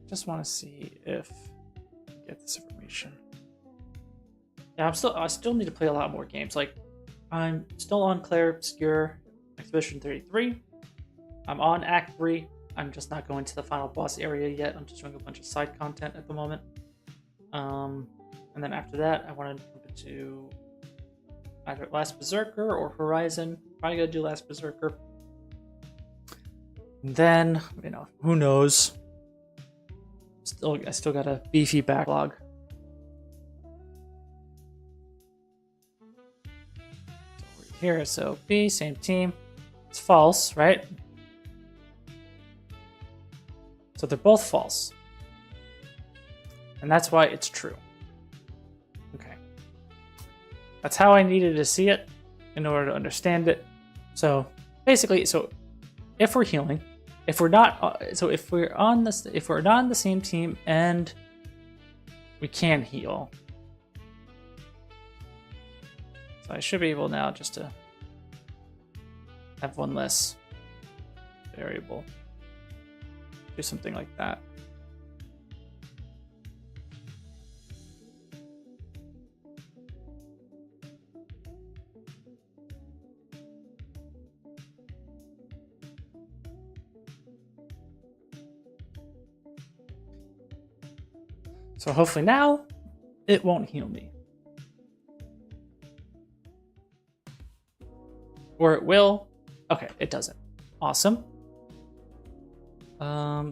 Just want to see if I get this information. Yeah, I still need to play a lot more games. Like, I'm still on Claire Obscure Expedition 33. I'm on Act 3. I'm just not going to the final boss area yet. I'm just doing a bunch of side content at the moment. And then after that, I want to jump into either Last Berserker or Horizon. Probably gonna do Last Berserker. And then, who knows? I still got a beefy backlog. So here, so B, same team. It's false, right? So they're both false. And that's why it's true. Okay. That's how I needed to see it in order to understand it. So basically, if we're healing, if we're not, if we're not on the same team and we can heal, so I should be able now just to have one less variable. Do something like that. So hopefully now it won't heal me. Or it will. Okay, it doesn't. Awesome.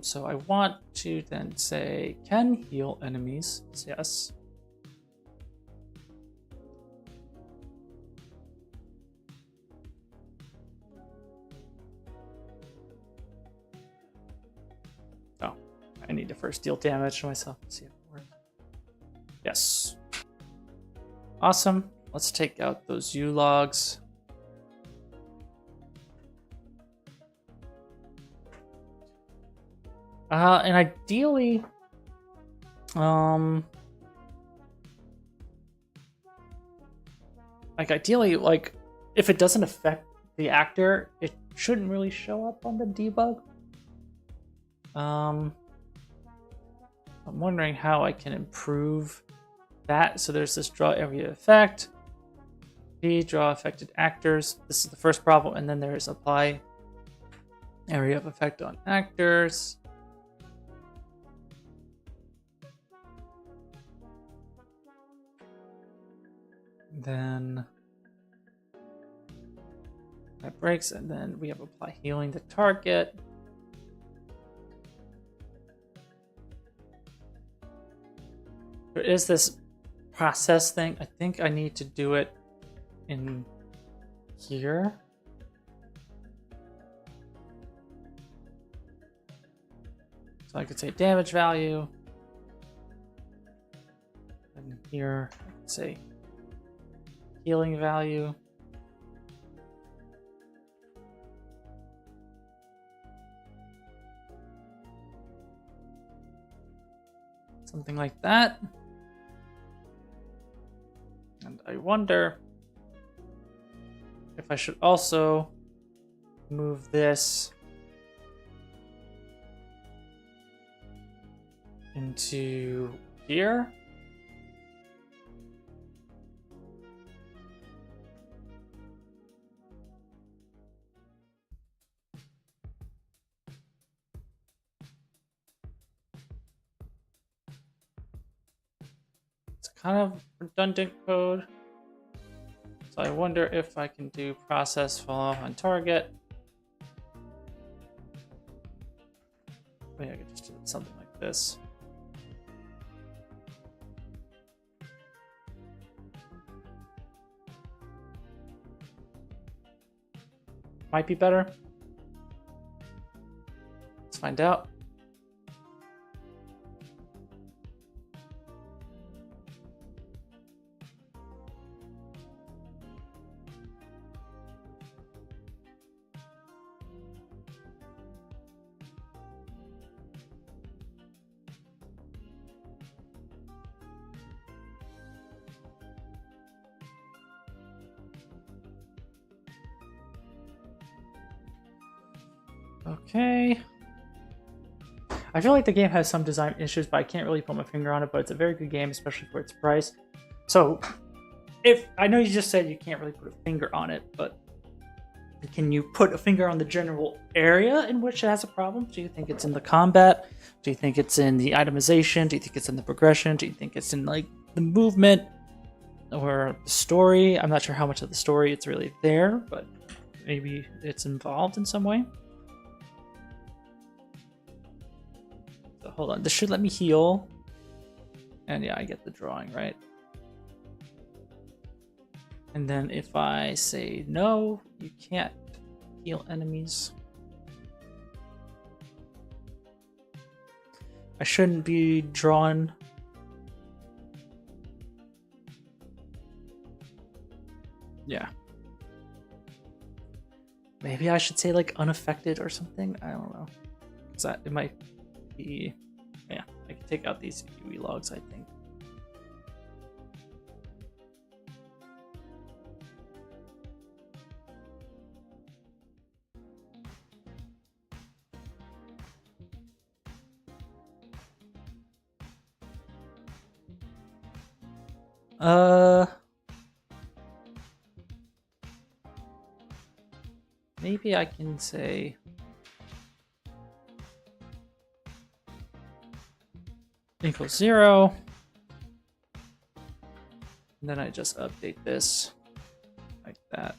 So I want to then say, can heal enemies? Yes. Oh, I need to first deal damage to myself. Let's see if it works. Yes. Awesome. Let's take out those U logs. And ideally, like if it doesn't affect the actor, it shouldn't really show up on the debug. I'm wondering how I can improve that. So there's this draw area effect. Draw affected actors. This is the first problem, and then there's apply area of effect on actors. Then that breaks, and then we have apply healing to target. There is this process thing. I think I need to do it in here. So I could say damage value. And here I could say healing value. Something like that. And I wonder if I should also move this into here. It's kind of redundant code. So I wonder if I can do process follow on target. Maybe I could just do something like this. Might be better. Let's find out. Okay. I feel like the game has some design issues, but I can't really put my finger on it, but it's a very good game, especially for its price. So, if I know you just said you can't really put a finger on it, but can you put a finger on the general area in which it has a problem? Do you think it's in the combat? Do you think it's in the itemization? Do you think it's in the progression? Do you think it's in like the movement or the story? I'm not sure how much of the story it's really there, but maybe it's involved in some way. So hold on, this should let me heal. And yeah, I get the drawing, right? And then if I say no, you can't heal enemies. I shouldn't be drawn. Yeah. Maybe I should say like unaffected or something. I don't know. Because it might be. Yeah, I can take out these UE logs, I think. Maybe I can say equals 0. And then I just update this like that.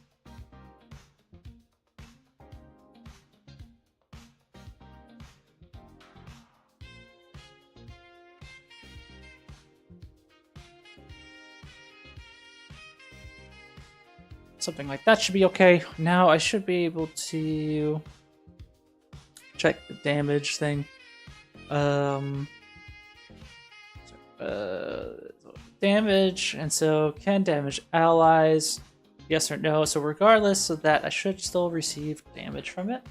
Something like that should be okay. Now I should be able to check the damage thing. Damage, and so can damage allies, yes or no. So regardless of that, I should still receive damage from it.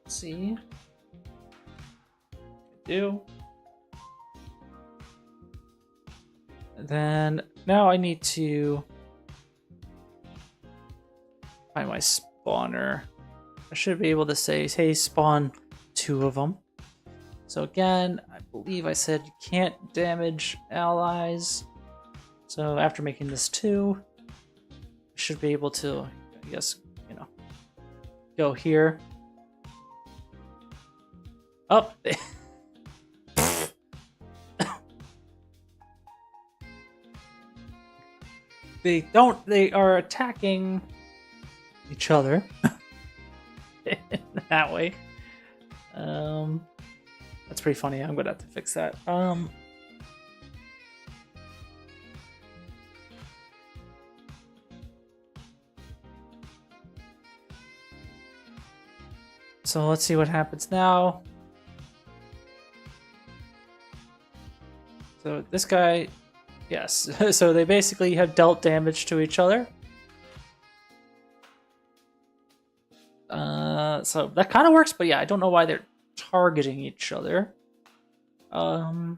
Let's see. I do. And then now I need to find my spawner. I should be able to say, hey, spawn 2 of them. So again, I believe I said you can't damage allies. So after making this 2, I should be able to, I guess, you know, go here. Oh, they are attacking each other that way. That's pretty funny. I'm gonna have to fix that. So let's see what happens now. So this guy, yes. So they basically have dealt damage to each other. So that kind of works, but yeah, I don't know why they're targeting each other. There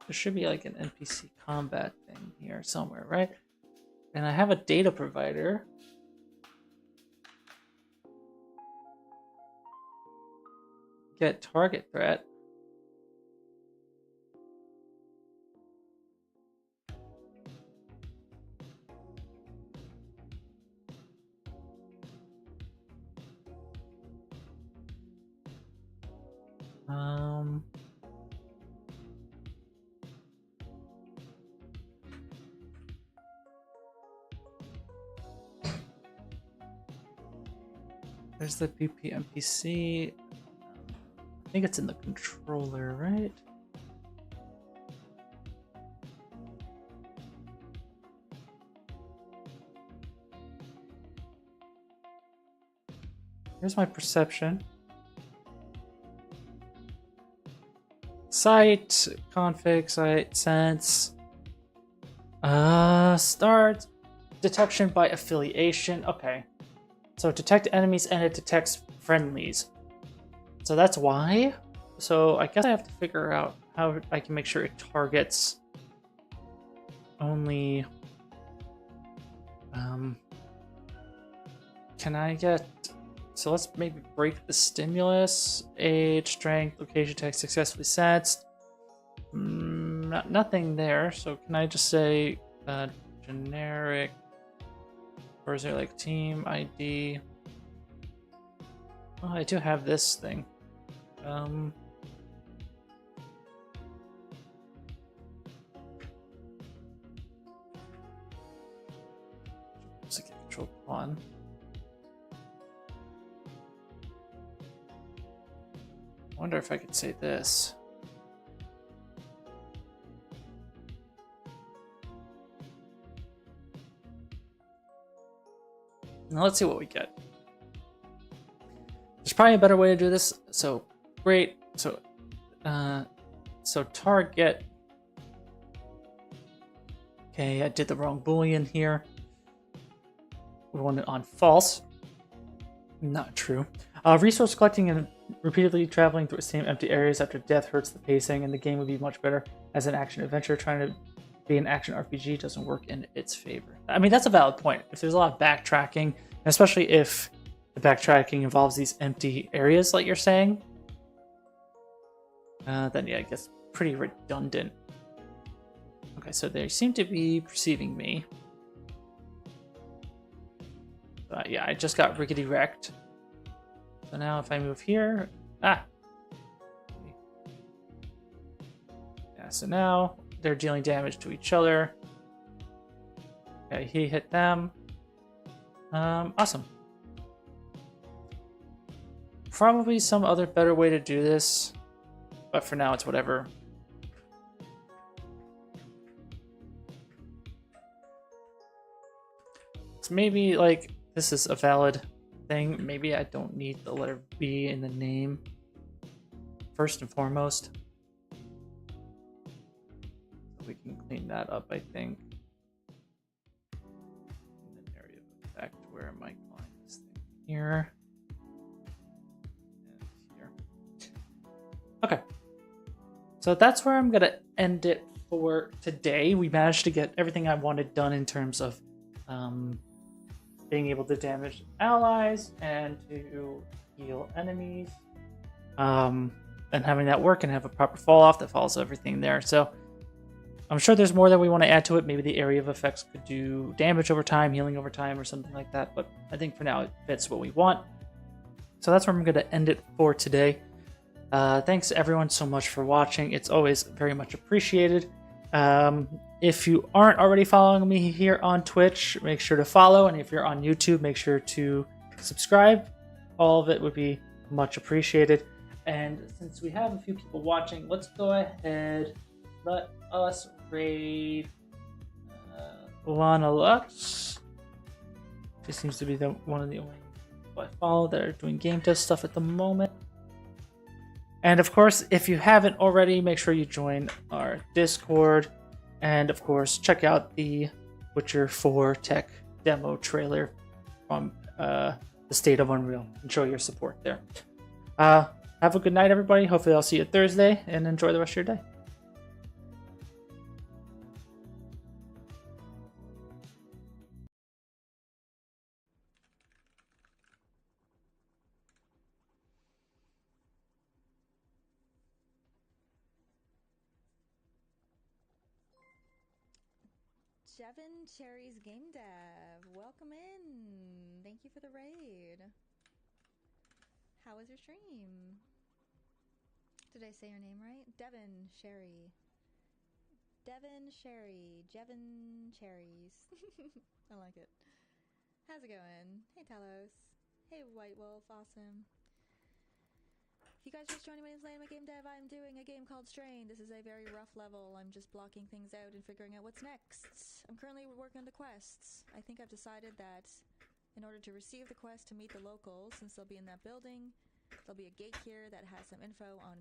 should be like an NPC combat thing here somewhere, right? And I have a data provider. Get target threat. There's the BP NPC. I think it's in the controller, right? Here's my perception. Site, config, site, sense. Start. Detection by affiliation. Okay. So detect enemies and it detects friendlies. So that's why. So I guess I have to figure out how I can make sure it targets only... Can I get... So let's maybe break the stimulus. Age, strength, location text successfully sensed. Nothing there. So can I just say generic, or is there like team ID? Oh, I do have this thing. Let's get control on. I wonder if I could say this. Now let's see what we get. There's probably a better way to do this. So great. So target. Okay, I did the wrong boolean here. We want it on false. Not true. Resource collecting and repeatedly traveling through the same empty areas after death hurts the pacing, and the game would be much better as an action adventure. Trying to be an action RPG doesn't work in its favor. I mean, that's a valid point. If there's a lot of backtracking, especially if the backtracking involves these empty areas, like you're saying, then yeah, it gets pretty redundant. Okay, so they seem to be perceiving me. Yeah, I just got rickety wrecked. So now if I move here, yeah, so now they're dealing damage to each other. Okay, he hit them. Awesome. Probably some other better way to do this, but for now it's whatever. So maybe like this is a valid thing. Maybe I don't need the letter B in the name first and foremost. We can clean that up, I think. In the area of effect, where am I calling this thing? Here. And here. Okay. So that's where I'm gonna end it for today. We managed to get everything I wanted done in terms of being able to damage allies and to heal enemies. And having that work and have a proper fall off that follows everything there. So I'm sure there's more that we want to add to it. Maybe the area of effects could do damage over time, healing over time, or something like that. But I think for now it fits what we want. So that's where I'm going to end it for today. Thanks everyone so much for watching. It's always very much appreciated. If you aren't already following me here on Twitch, make sure to follow. And if you're on YouTube, make sure to subscribe. All of it would be much appreciated. And since we have a few people watching, let's go ahead. Let us raid Lana Lux. She seems to be one of the only people I follow that are doing game test stuff at the moment. And of course, if you haven't already, make sure you join our Discord. And of course, check out the Witcher 4 tech demo trailer from the State of Unreal and show your support there. Have a good night, everybody. Hopefully I'll see you Thursday, and enjoy the rest of your day. Jevin Cherry's Game Dev, welcome in. Thank you for the raid. How was your stream? Did I say your name right? Devin Sherry. Devin Sherry. Jevin Cherries. I like it. How's it going? Hey Talos. Hey White Wolf, awesome. If you guys just joining me playing my game dev, I'm doing a game called Strain. This is a very rough level. I'm just blocking things out and figuring out what's next. I'm currently working on the quests. I think I've decided that in order to receive the quest to meet the locals, since they'll be in that building, there'll be a gate here that has some info on